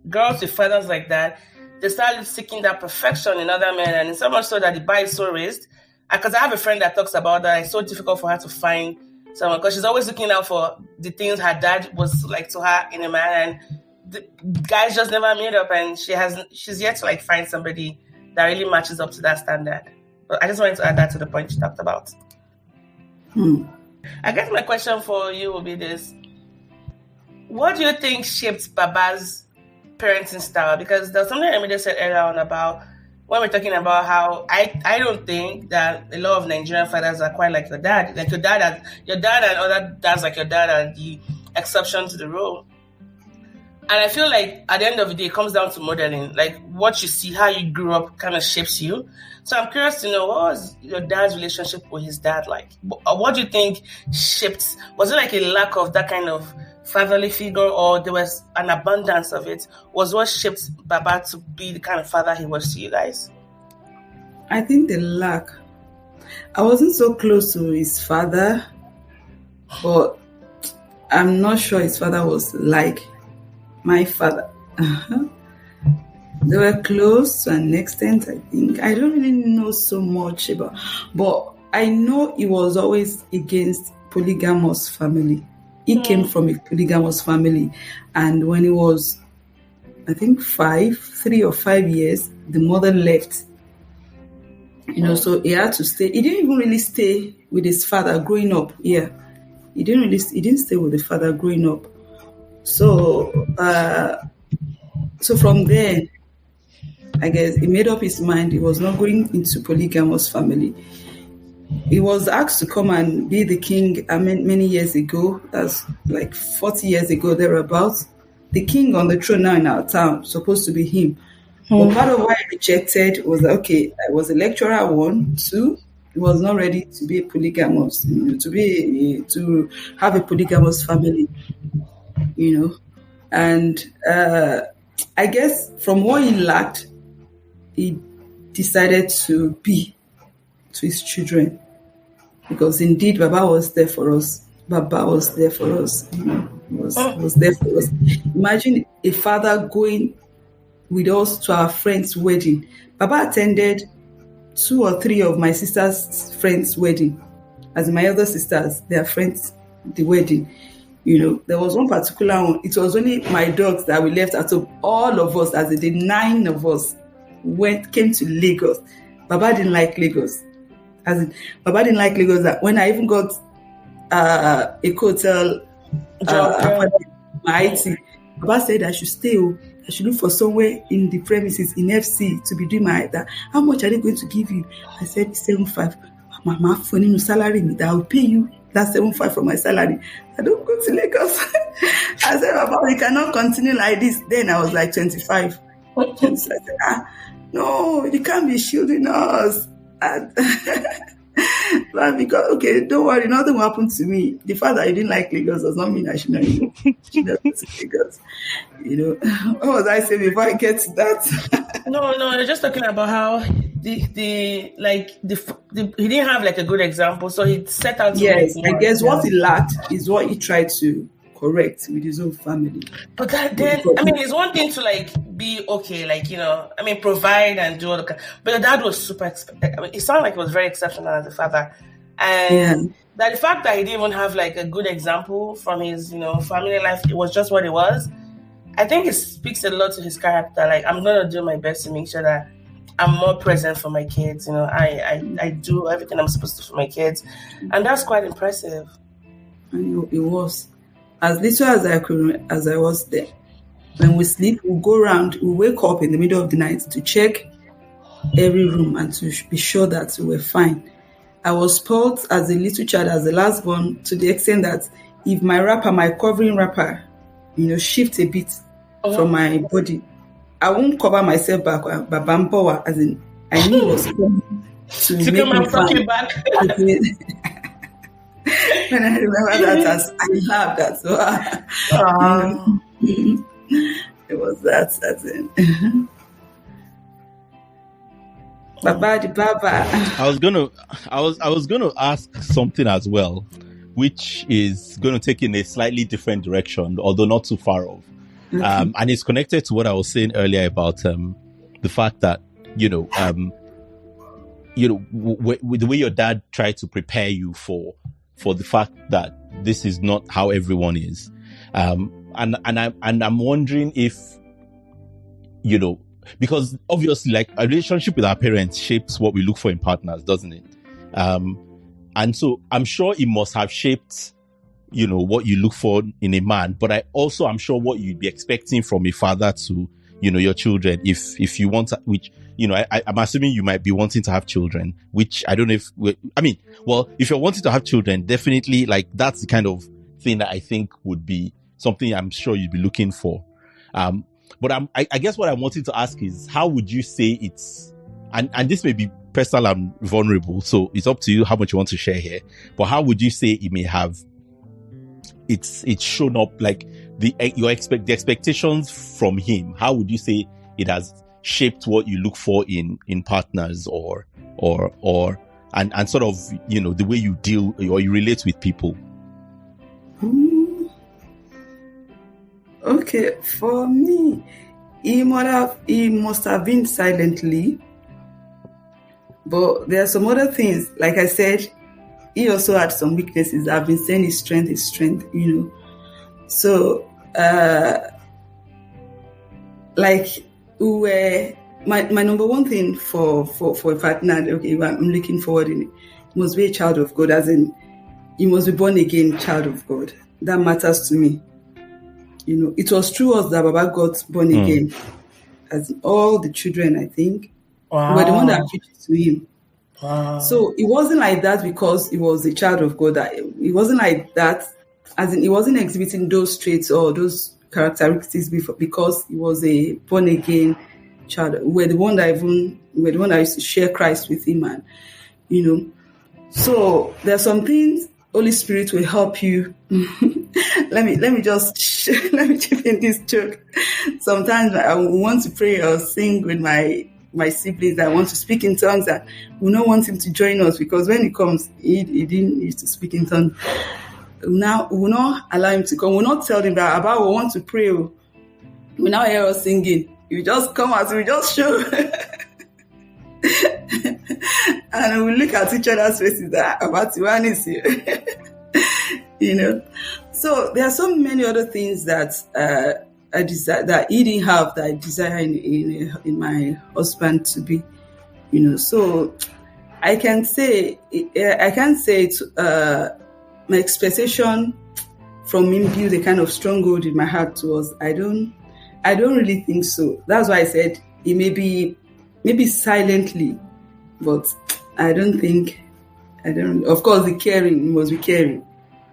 girls with fathers like that, they start seeking that perfection in other men, and it's so much so that the bar is so raised. Because I have a friend that talks about that. It's so difficult for her to find someone because she's always looking out for the things her dad was like to her in a man, and the guys just never made up, and she's yet to find somebody that really matches up to that standard. But I just wanted to add that to the point you talked about. I guess my question for you will be this: what do you think shaped Baba's parenting style, because there's something I just said earlier on about when we're talking about how I don't think that a lot of Nigerian fathers are quite like your dad. Like your dad and other dads like your dad are the exception to the rule. And I feel like at the end of the day, it comes down to modeling. Like what you see, how you grew up kind of shapes you. So I'm curious to know, what was your dad's relationship with his dad like? What do you think shaped? Was it like a lack of that kind of fatherly figure, or there was an abundance of it? Was what shaped Baba to be the kind of father he was to you guys? I think the lack. I wasn't so close to his father, but I'm not sure his father was like my father. They were close to an extent, I think. I don't really know so much about, but I know he was always against polygamous family. He came from a polygamous family, and when he was, I think 3 or 5 years, the mother left. So he had to stay. He didn't even really stay with his father growing up. Yeah, he didn't stay with the father growing up. So from there, I guess he made up his mind he was not going into polygamous family. He was asked to come and be the king many years ago. That's like 40 years ago, thereabouts. The king on the throne now in our town, supposed to be him. But part of why I rejected was that, okay, I was a lecturer, 1, 2. He was not ready to be a polygamous, to have a polygamous family, And I guess from what he lacked, he decided to be to his children, because indeed Baba was there for us. Was there for us. Imagine a father going with us to our friend's wedding. Baba attended 2 or 3 of my sister's friends' wedding. As my other sisters, their friends, the wedding. There was one particular one. It was only my dogs that we left at home. All of us, as the 9 of us, came to Lagos. Baba didn't like Lagos. Baba didn't like Lagos. That when I even got a hotel job, Baba said I should stay. I should look for somewhere in the premises in FC to be doing that. How much are they going to give you? I said 7.5. Mama, for no salary, that I'll pay you that 7.5 from my salary. I don't go to Lagos. I said, Baba, we cannot continue like this. Then I was like 25. I said, no, you can't be shielding us. But because, okay, don't worry, nothing will happen to me. The fact that you didn't like Lagos does not mean I should not go to Lagos. What was I saying before I get to that? No, you're just talking about how he didn't have like a good example, so he set out to I guess what he lacked is what he tried to correct with his own family. But it's one thing to be okay, provide and do all the. But your dad was super. It sounded like he was very exceptional as a father, and that the fact that he didn't even have like a good example from his family life, it was just what it was. I think it speaks a lot to his character. Like, I'm gonna do my best to make sure that I'm more present for my kids. I do everything I'm supposed to for my kids, and that's quite impressive. I know it was. As little as I could, as I was there. When we sleep, we'll go around, we'll wake up in the middle of the night to check every room and to be sure that we were fine. I was spoiled as a little child, as the last born, to the extent that if my covering wrapper, shift a bit from my body, I won't cover myself back, but bampower, as in, I knew it was coming to make me fine. Back. When I remember that, I laughed that. So, it was that. That's it. Baba. I was gonna ask something as well, which is going to take in a slightly different direction, although not too far off. Okay. And it's connected to what I was saying earlier about the fact that with the way your dad tried to prepare you for the fact that this is not how everyone is. And I'm wondering if, because obviously like a relationship with our parents shapes what we look for in partners, doesn't it? And so I'm sure it must have shaped what you look for in a man, but I'm sure what you'd be expecting from a father to, your children, if you want, which, I'm assuming you might be wanting to have children, which I don't know if you're wanting to have children, definitely, like, that's the kind of thing that I think would be something I'm sure you'd be looking for. But I guess what I wanted to ask is, how would you say it's, and this may be personal and vulnerable, so it's up to you how much you want to share here, but how would you say it may have, it's shown up, like, the expectations from him? How would you say it has shaped what you look for in partners, or and sort of, the way you deal or you relate with people? Okay, for me, he must have been silently, but there are some other things. Like I said, he also had some weaknesses. I've been saying his strength, So, like, my number one thing for a partner, okay, I'm looking forward in it, must be a child of God, as in, he must be born again child of God. That matters to me. It was through us that Baba got born again. As in all the children, I think, were the one that preached to him. Wow. So it wasn't like that because he was a child of God. It wasn't like that, as in, he wasn't exhibiting those traits or those characteristics because he was a born again child. We're the one that used to share Christ with him, and So there are some things Holy Spirit will help you. let me chip in this joke. Sometimes I want to pray or sing with my siblings. I want to speak in tongues, and we don't want him to join us because when he comes, he didn't used to speak in tongues. Now we will not allow him to come. We'll not tell him that about we want to pray. We now hear us singing. You just come as we just show. And we look at each other's faces that about one is here. So there are so many other things that I desire, that he didn't have, that I desire in my husband to be. So I can't say it's my expectation from him built a kind of stronghold in my heart towards. I don't really think so. That's why I said it maybe silently, but I don't. Of course, the caring must be caring.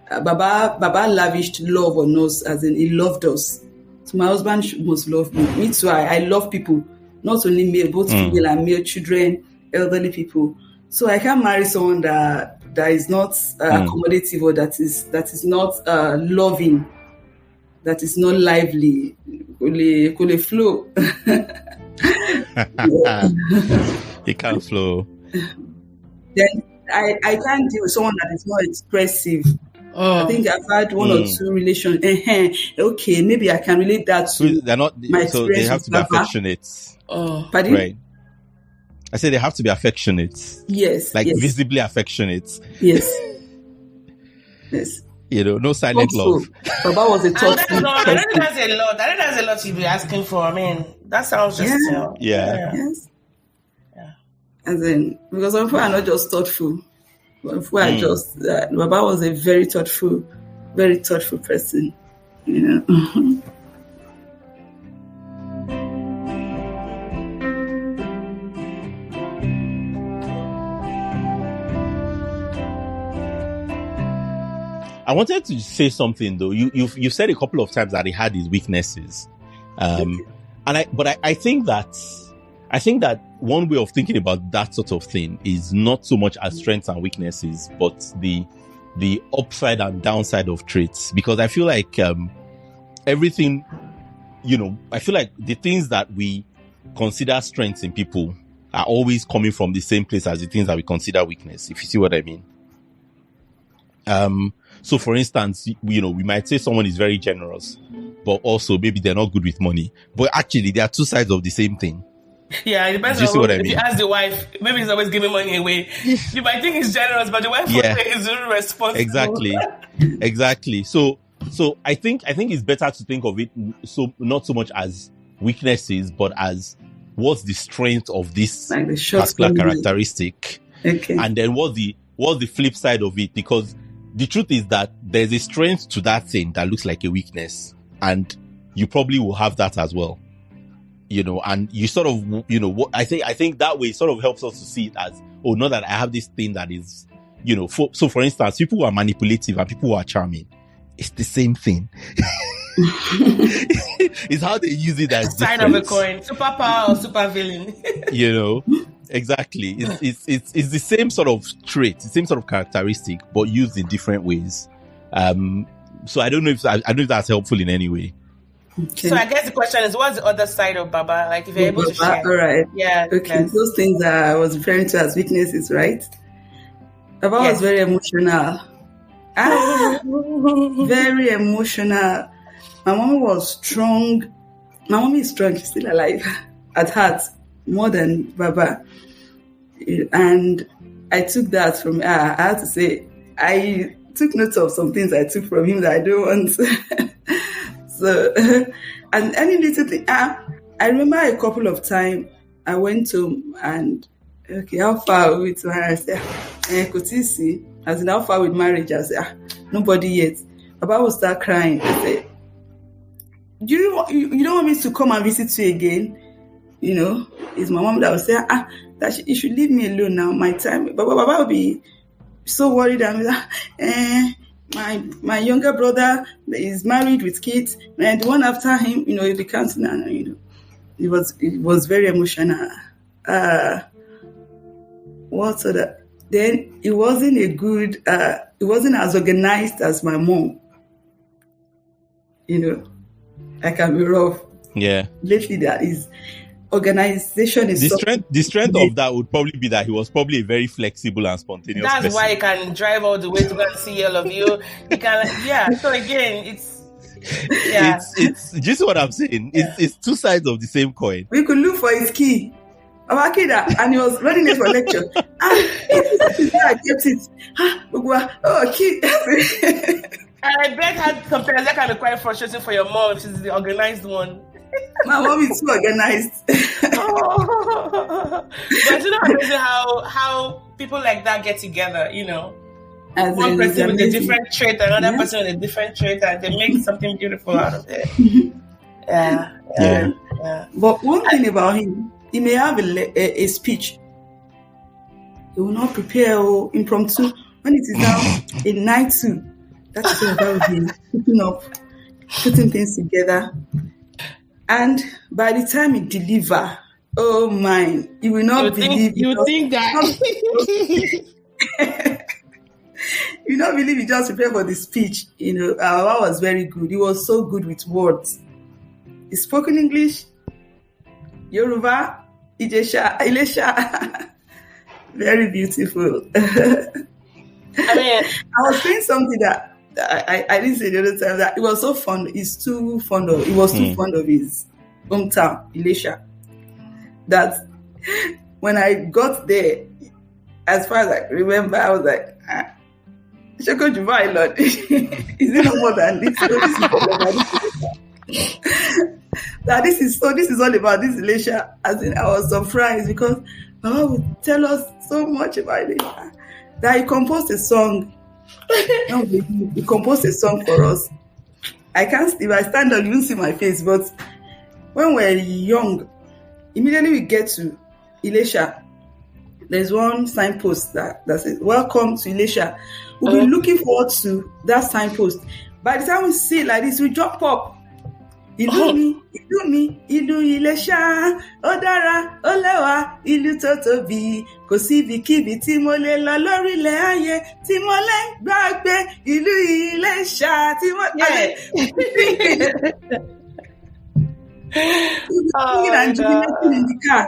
Baba lavished love on us, as in he loved us. So my husband must love me. Me too. I love people, not only male, both female and male, children, elderly people. So I can't marry someone that is not accommodative, or that is not loving, that is not lively. Could flow. It can't flow. Then I can't deal with someone that is not expressive. I think I've had one or two relations. Okay, maybe I can relate that to they're not, my so experience. they have to be affectionate. Pardon? Right. I say they have to be affectionate. Yes. Like yes. visibly affectionate. Yes. Yes. No silent love. Baba was a thoughtful I person. think that's a lot. I think that's a lot you'd be asking for. I mean, that sounds just, Yeah. Yes. And then, because some people are not just thoughtful. Some people are just, Baba was a very thoughtful person. I wanted to say something though. You've said a couple of times that he had his weaknesses, and I think that one way of thinking about that sort of thing is not so much as strengths and weaknesses, but the upside and downside of traits. Because I feel like everything, I feel like the things that we consider strengths in people are always coming from the same place as the things that we consider weakness. If you see what I mean. So for instance, we might say someone is very generous, but also maybe they're not good with money. But actually, they are two sides of the same thing. Yeah, it depends on if you ask the wife, maybe he's always giving money away. You might think he's generous, but the wife is irresponsible. Exactly. So I think it's better to think of it not so much as weaknesses, but as what's the strength of this particular characteristic, okay. And then what's the flip side of it, because the truth is that there's a strength to that thing that looks like a weakness, and you probably will have that as well. And you sort of, what I think that way sort of helps us to see it as, oh, not that I have this thing that is, so for instance, people who are manipulative and people who are charming, it's the same thing. It's how they use it as side of a coin, superpower or super villain. Exactly. It's the same sort of trait, the same sort of characteristic, but used in different ways. So I don't know if that's helpful in any way. Okay. So I guess the question is, what's the other side of Baba? Like, if you're able to share. All right. Yeah. Okay. Yes. Those things that I was referring to as weaknesses, right? Baba was very emotional. Very emotional. My mom was strong. My mom is strong. She's still alive at heart, more than Baba. And I took that from her. I have to say, I took notes of some things I took from him that I don't want. So, and any little thing. I remember a couple of times I went home and, okay, how far with marriage? I said, Kotisi, as in how far with marriage? I said, nobody yet. Baba will start crying. I said, you don't want me to come and visit you again? It's my mom that will say, that you should leave me alone now, my time. But Baba will be so worried. I'm like, my younger brother is married with kids, and the one after him, he'll be counting. And it was very emotional. What other? Then it wasn't it wasn't as organized as my mom. I can be rough. Yeah. Lately, that is organization is the strength of that would probably be that he was probably a very flexible and spontaneous That's person. why he can drive all the way to go and see all of you. He can, so again, it's just what I'm saying. It's two sides of the same coin. We could look for his key. And he was running it for lecture. I kept it. Key. And I bet sometimes that can be quite frustrating for your mom if she's the organized one. My mom is too organized. But amazing how people like that get together, As one person with a different trait, another person with a different trait, and they make something beautiful out of it. Yeah. But one thing about him, he may have a speech. He will not prepare impromptu. When it is now a night too, that is what about him. Putting things together. And by the time he deliver, oh my, you will not believe. You think that. You not believe he just prepared for the speech. Our was very good. He was so good with words. He spoke in English, Yoruba, Ilesha. Very beautiful. I was saying something that I didn't say the other time, that it was so fun. He was too fond of his hometown, Ilesha, that when I got there, as far as I remember, I was like, Shoko Juvai, Lord. Is it no more than this? This is all about this Ilesha. As in, I was surprised because Baba would tell us so much about Ilesha that he composed a song. He composed a song for us. If I stand up, you won't see my face, but when we're young, immediately we get to Ilesha, there's one signpost that says, welcome to Ilesha. We'll be looking forward to that signpost. By the time we see it like this, we jump up. Ìlú mi, ìlú Ilesha, ó dára, ó lẹ́wà, ìlú tó tóbi, kò síbikíbi tí mo lè lọ lórílẹ̀ ayé, tí mo lè gbàgbé ìlú Ilesha, tí mo lè. And jubilating in the car.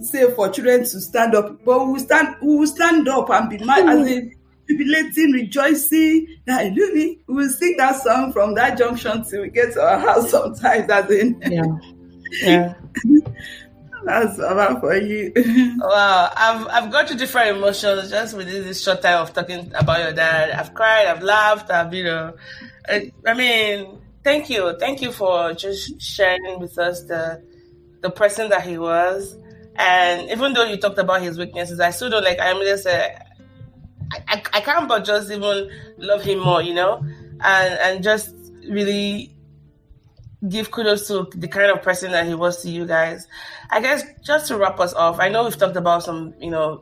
Say for children to stand up, but we will stand up and be mad as in jubilating, rejoicing. We will sing that song from that junction till we get to our house sometimes. As in, yeah. That's about for you. Wow, I've got to different emotions just within this short time of talking about your dad. I've cried, I've laughed, thank you for just sharing with us the person that he was. And even though you talked about his weaknesses, I still don't I just say, I can't but just even love him more, and just really give kudos to the kind of person that he was to you guys. I guess just to wrap us off, I know we've talked about some,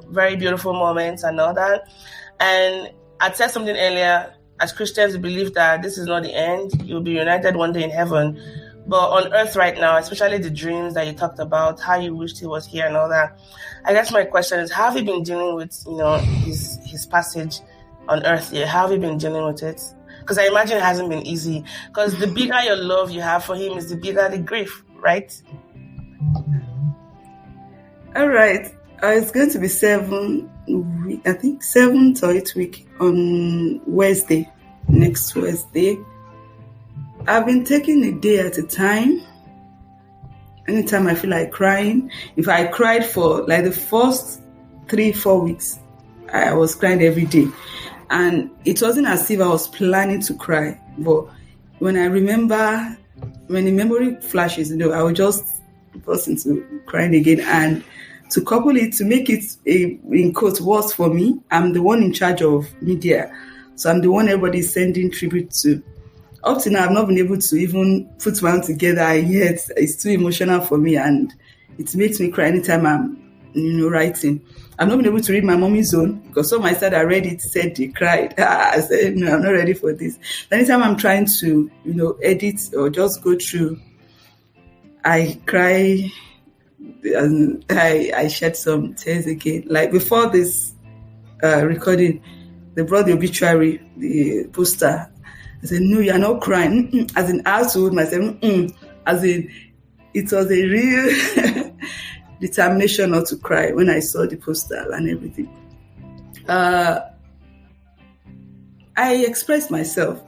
very beautiful moments and all that. And I said something earlier, as Christians, we believe that this is not the end. You'll be united one day in heaven. But on earth right now, especially the dreams that you talked about, how you wished he was here and all that. I guess my question is, how have you been dealing with, his passage on earth here? How have you been dealing with it? Because I imagine it hasn't been easy. Because the bigger your love you have for him is the bigger the grief, right? All right. It's going to be 7th or 8th week on Wednesday, next Wednesday. I've been taking a day at a time. Anytime I feel like crying, if I cried for like the first 3-4 weeks, I was crying every day. And it wasn't as if I was planning to cry. But when the memory flashes, I would just burst into crying again. And to couple it, to make it, in quotes, worse for me, I'm the one in charge of media. So I'm the one everybody's sending tribute to. Up to now, I've not been able to even put my own together, and yet it's too emotional for me, and it makes me cry anytime I'm, writing. I've not been able to read my mommy's own because some of my side I read it, said they cried. I said, no, I'm not ready for this. Anytime I'm trying to, edit or just go through, I cry, and I shed some tears again. Like before this recording, they brought the obituary, the poster. I said, no, you're not crying. Mm-mm. As in, I told myself, as in, it was a real determination not to cry when I saw the poster and everything. I expressed myself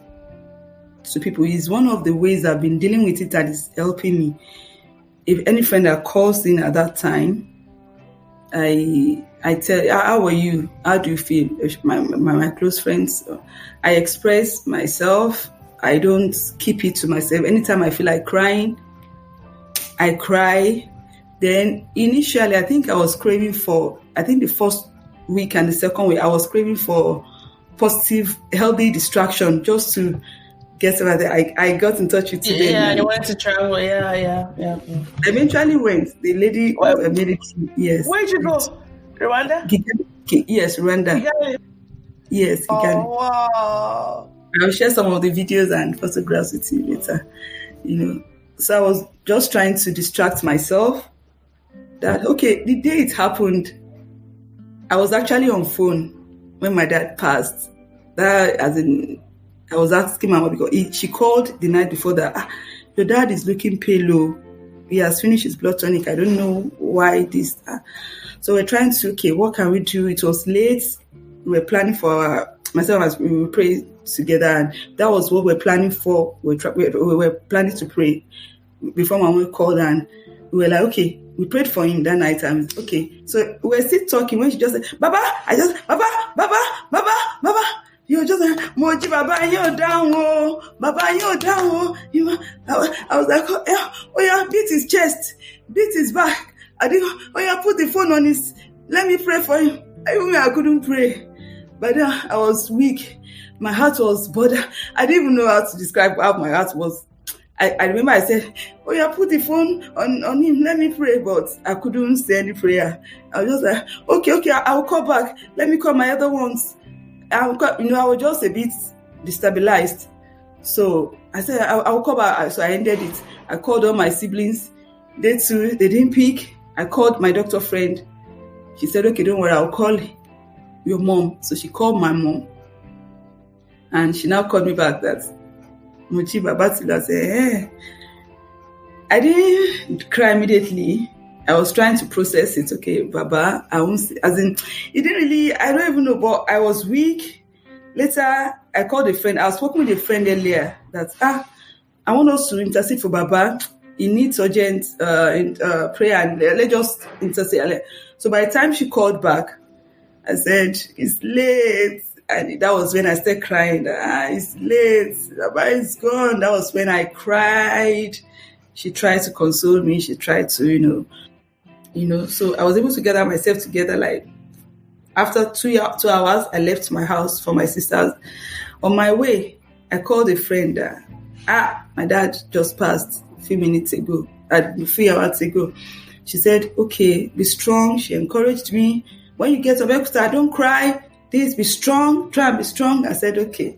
to people. It's one of the ways I've been dealing with it that is helping me. If any friend that calls in at that time, I tell, how are you? How do you feel? My close friends. I express myself. I don't keep it to myself. Anytime I feel like crying, I cry. Then initially, I think I was craving for, the first week and the second week, I was craving for positive, healthy distraction just to get something. I got in touch with you. Yeah, you wanted to travel. Yeah. I eventually went. The lady made it. Yes. Where'd you go? Rwanda? Yes, Rwanda. Kigali. Yes, Kigali. Oh, wow. I'll share some of the videos and photographs with you later. So I was just trying to distract myself. That okay, the day it happened, I was actually on phone when my dad passed. That as in, I was asking my mom because she called the night before that. Your dad is looking pale. He has finished his blood tonic. I don't know why this. So we're trying to, okay, what can we do? It was late. We were planning for myself as we pray together, and that was what we're planning for. We were planning to pray before my mom called, and we were like, okay, we prayed for him that night. And okay, so we were still talking when she just said, Baba. You just Moji Baba, you're down, Baba, you're down. I was like, oh yeah, beat his chest, beat his back. I didn't. Oh yeah, put the phone on his. Let me pray for him. I couldn't pray, but I was weak. My heart was bothered. I didn't even know how to describe how my heart was. I remember I said, oh yeah, put the phone on him. Let me pray, but I couldn't say any prayer. I was just like, okay, I'll call back. Let me call my other ones. I was just a bit destabilized. So I said, I'll call back. So I ended it. I called all my siblings. They too, they didn't pick. I called my doctor friend. She said, okay, don't worry, I'll call your mom. So she called my mom. And she now called me back that Mochi Babatila said, I didn't cry immediately. I was trying to process it. Okay, Baba, I won't say, as in, it didn't really, I don't even know, but I was weak. Later, I called a friend. I was talking with a friend earlier that, I want us to intercede for Baba. He needs urgent prayer, and let's just intercede. So by the time she called back, I said, it's late. And that was when I started crying. It's late. Baba is gone. That was when I cried. She tried to console me. She tried to, so I was able to gather myself together, like After 2 hours, I left my house for my sisters. On my way, I called a friend. My dad just passed a few hours ago. She said, okay, be strong. She encouraged me. When you get to Abeokuta, don't cry. Please be strong. Try and be strong. I said, okay.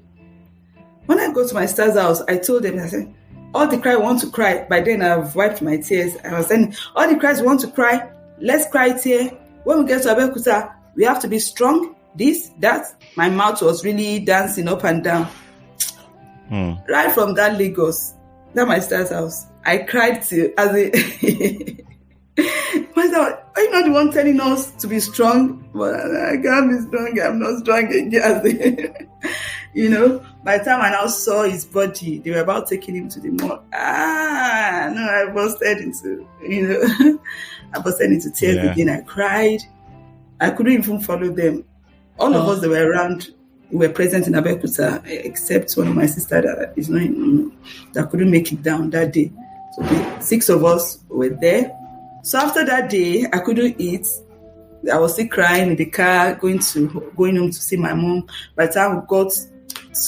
When I go to my sister's house, I told them, I said, all the cry want to cry. By then, I've wiped my tears. I was saying, all the cries want to cry. Let's cry it here. When we get to Abeokuta, we have to be strong. This, that. My mouth was really dancing up and down. Right from that Lagos, that my sister's house, I cried till as a myself. Are you not the one telling us to be strong? But I can't be strong. I'm not strong again. You know, by the time I now saw his body, they were about taking him to the morgue. I busted into, I busted into tears again. I cried. I couldn't even follow them. All of us that were around were present in Abeokuta, except one of my sisters that couldn't make it down that day. So the 6 of us were there. So after that day, I couldn't eat. I was still crying in the car, going home to see my mom. By the time we got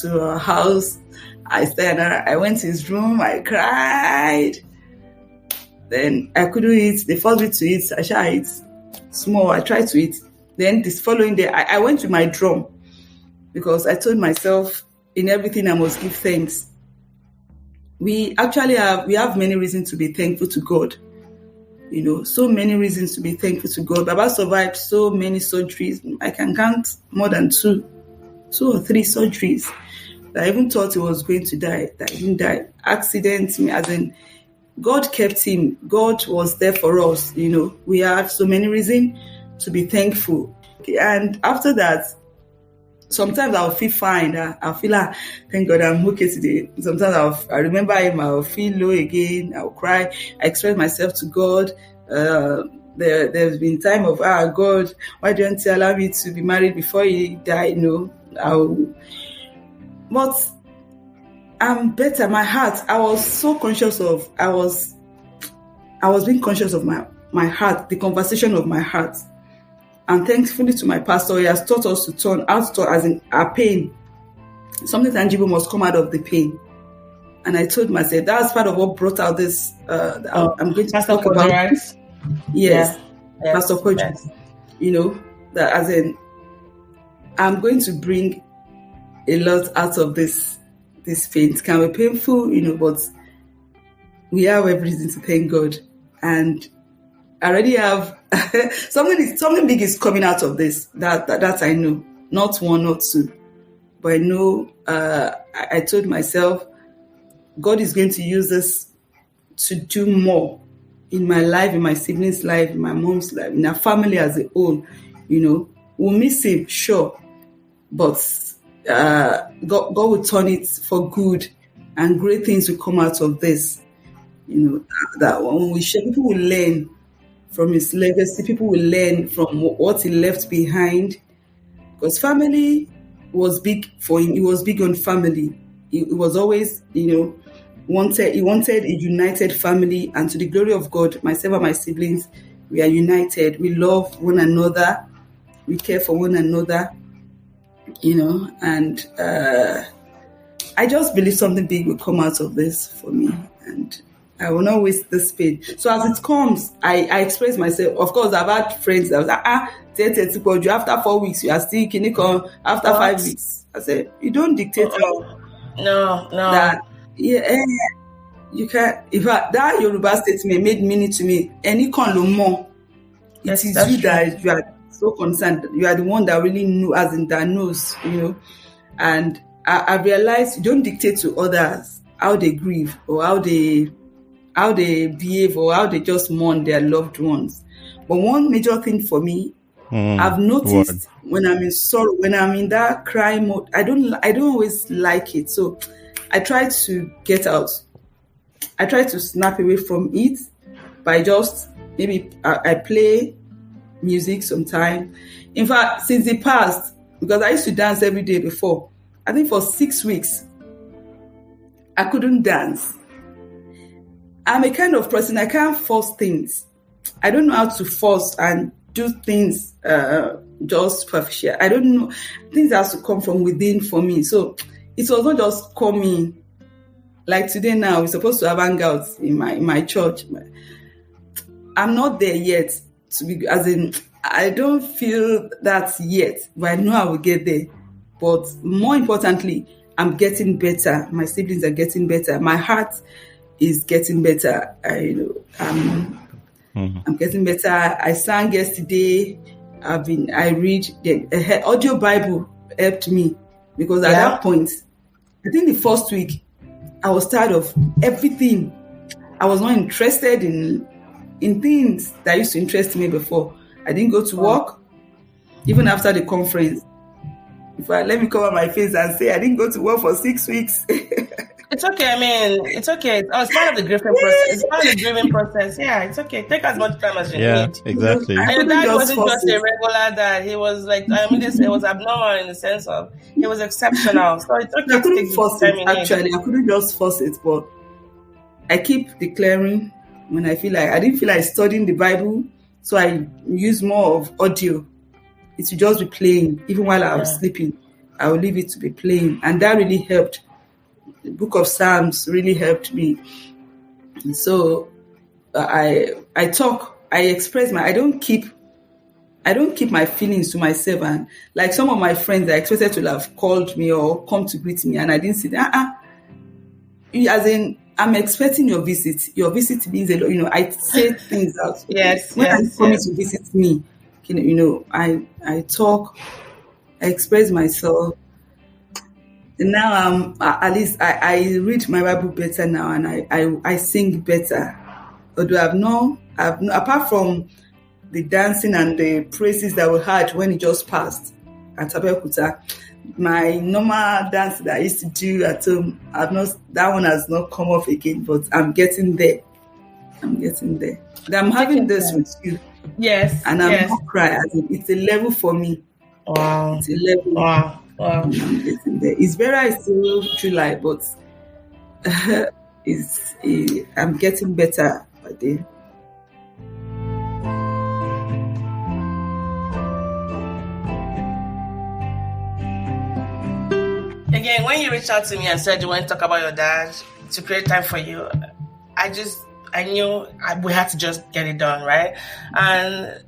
to her house, I went to his room, I cried. Then I couldn't eat. They forced me to eat. I shall eat small. I tried to eat. Then this following day, I went to my drum because I told myself in everything I must give thanks. We actually have many reasons to be thankful to God. So many reasons to be thankful to God. Baba survived so many surgeries. I can count more than 2 or 3 surgeries. I even thought he was going to die. That he didn't die. Accidents, as in God kept him. God was there for us. We have so many reasons to be thankful. And after that, sometimes I'll feel fine. I'll feel thank God I'm okay today. Sometimes I remember him, I'll feel low again. I'll cry. I express myself to God. There's been time of, God, why don't you allow me to be married before you die? But I'm better. My heart, I was so conscious of, I was being conscious of my heart, the conversation of my heart. And thankfully to my pastor, he has taught us to turn out as in our pain. Something tangible must come out of the pain. And I told myself, that's part of what brought out this, I'm going to Pastor talk about. Right? Yes, yeah. Pastor Kojo. Yes. That as in, I'm going to bring a lot out of this pain. It can be painful, but we have everything to thank God. And I already have something big is coming out of this. That I know. Not 1 or 2. But I know I told myself God is going to use this to do more in my life, in my siblings' life, in my mom's life, in our family as a whole. We'll miss him, sure. But God will turn it for good, and great things will come out of this. That when we share, people will learn from his legacy. People will learn from what he left behind. Because family was big for him. He was big on family. He was always, he wanted a united family. And to the glory of God, myself and my siblings, we are united. We love one another. We care for one another. And I just believe something big will come out of this for me. And I will not waste this pain. So as it comes, I express myself. Of course, I've had friends that was like, after 4 weeks, you are still kinikon. After 5 weeks, I said, you don't dictate. No. That, you can't. In fact, that Yoruba statement made meaning to me. Any con lo more. It is you that you are so concerned. You are the one that really knew, as in that knows, And I realized you don't dictate to others how they grieve or how they behave or how they just mourn their loved ones. But one major thing for me, I've noticed when I'm in sorrow, when I'm in that cry mode, I don't always like it. So I try to get out. I try to snap away from it by just maybe I play music sometimes. In fact, since the past, because I used to dance every day before, I think for 6 weeks, I couldn't dance. I'm a kind of person, I can't force things. I don't know how to force and do things just superficial. I don't know. Things have to come from within for me. So it was not just coming. Like today now, we're supposed to have hangouts in my church. I'm not there yet. I don't feel that yet, but I know I will get there. But more importantly, I'm getting better. My siblings are getting better. My heart is getting better. I'm getting better. I sang yesterday. I read the audio Bible helped me because at that point, I think the first week, I was tired of everything. I was not interested in things that used to interest me before. I didn't go to work, even after the conference. Let me cover my face and say I didn't go to work for 6 weeks. It's okay. I mean, it's okay. It's part of the grieving process. It's part of the grieving process. Yeah, it's okay. Take as much time as you need. Yeah, exactly. And your dad wasn't just a regular dad. He was like, it was abnormal in the sense of he was exceptional. So it's okay. I couldn't force it, actually. I couldn't just force it, but I keep declaring when I feel like I didn't feel like studying the Bible, so I use more of audio. It would just be playing. Even while I was sleeping, I would leave it to be playing. And that really helped. The book of Psalms really helped me. And so I talk, I express I don't keep my feelings to myself. And like some of my friends, I expected to have called me or come to greet me, and I didn't say that. As in, I'm expecting your visit. Your visit means a lot. I say things out. Yes. When I'm coming to visit me, I talk, I express myself. And now at least I read my Bible better now, and I sing better. Although I've not apart from the dancing and the praises that we had when it just passed at Abeokuta, my normal dance that I used to do at home, that one has not come off again, but I'm getting there. And I'm having this with you. Yes. And I'm not crying. It's a level for me. Wow. It's a level. Wow. I'm getting there. It's still July, but I'm getting better by day. Again, when you reached out to me and said you want to talk about your dad to create time for you, I knew we had to just get it done, right? And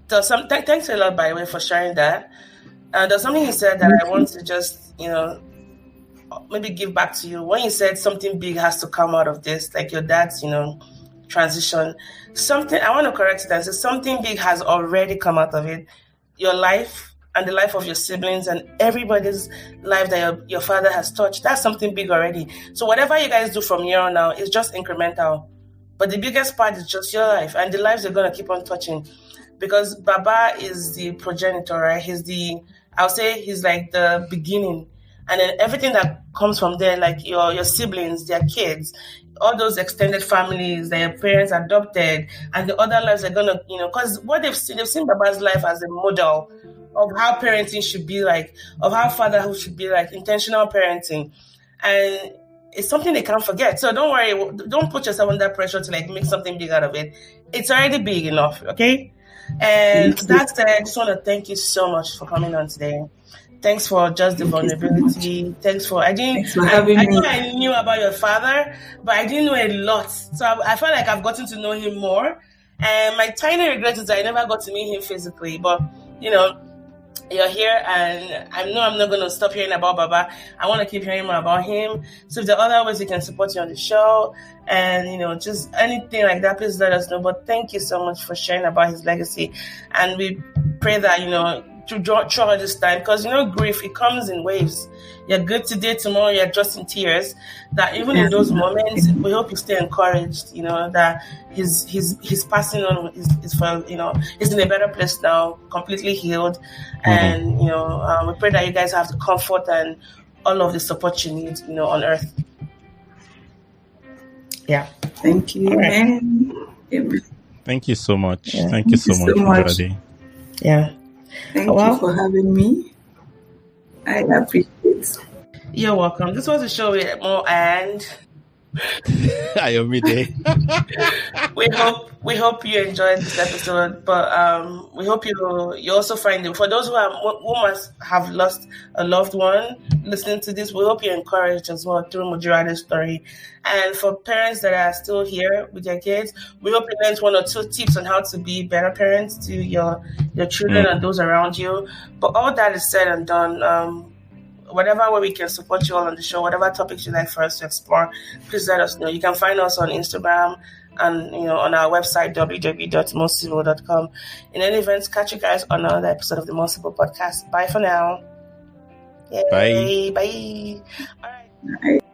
thanks a lot, by the way, for sharing that. There's something you said that I want to just, maybe give back to you. When you said something big has to come out of this, like your dad's, transition, I want to correct it and say something big has already come out of it. Your life and the life of your siblings and everybody's life that your father has touched, that's something big already. So whatever you guys do from here on now is just incremental. But the biggest part is just your life and the lives you're going to keep on touching. Because Baba is the progenitor, right? He's like the beginning. And then everything that comes from there, like your siblings, their kids, all those extended families, their parents adopted, and the other lives are going to, because what they've seen Baba's life as a model of how parenting should be like, of how fatherhood should be like, intentional parenting. And it's something they can't forget. So don't worry. Don't put yourself under pressure to like make something big out of it. It's already big enough, okay? And that said, I just want to thank you so much for coming on today. Thanks for just the vulnerability. Thanks for having me. I knew about your father, but I didn't know a lot. So I felt like I've gotten to know him more. And my tiny regret is I never got to meet him physically. But, you're here, and I know I'm not going to stop hearing about Baba. I want to keep hearing more about him. So if there are other ways we can support you on the show and, just anything like that, please let us know. But thank you so much for sharing about his legacy. And we pray that, to draw through this time, because, grief, it comes in waves. You're good today, tomorrow you're just in tears. That even in those moments, we hope you stay encouraged, that his passing on is for, he's in a better place now, completely healed. And, we pray that you guys have the comfort and all of the support you need, on earth. Yeah. Thank you. Right. Amen. Thank you so much. Yeah. Thank you so much, Jirade. Yeah. Thank you for having me. I appreciate it. You're welcome. This was a show with Mo and Ayomide. we hope you enjoyed this episode, but we hope you also find it. For those who must have lost a loved one listening to this, we hope you're encouraged as well through Jirade's story. And for parents that are still here with their kids, we hope you learned 1 or 2 tips on how to be better parents to your children and those around you. But all that is said and done, whatever way we can support you all on the show, whatever topics you'd like for us to explore, please let us know. You can find us on Instagram and on our website www.mosible.com. In any event, catch you guys on another episode of the Mosible podcast. Bye for now. Yay. Bye. Bye. All right. Bye.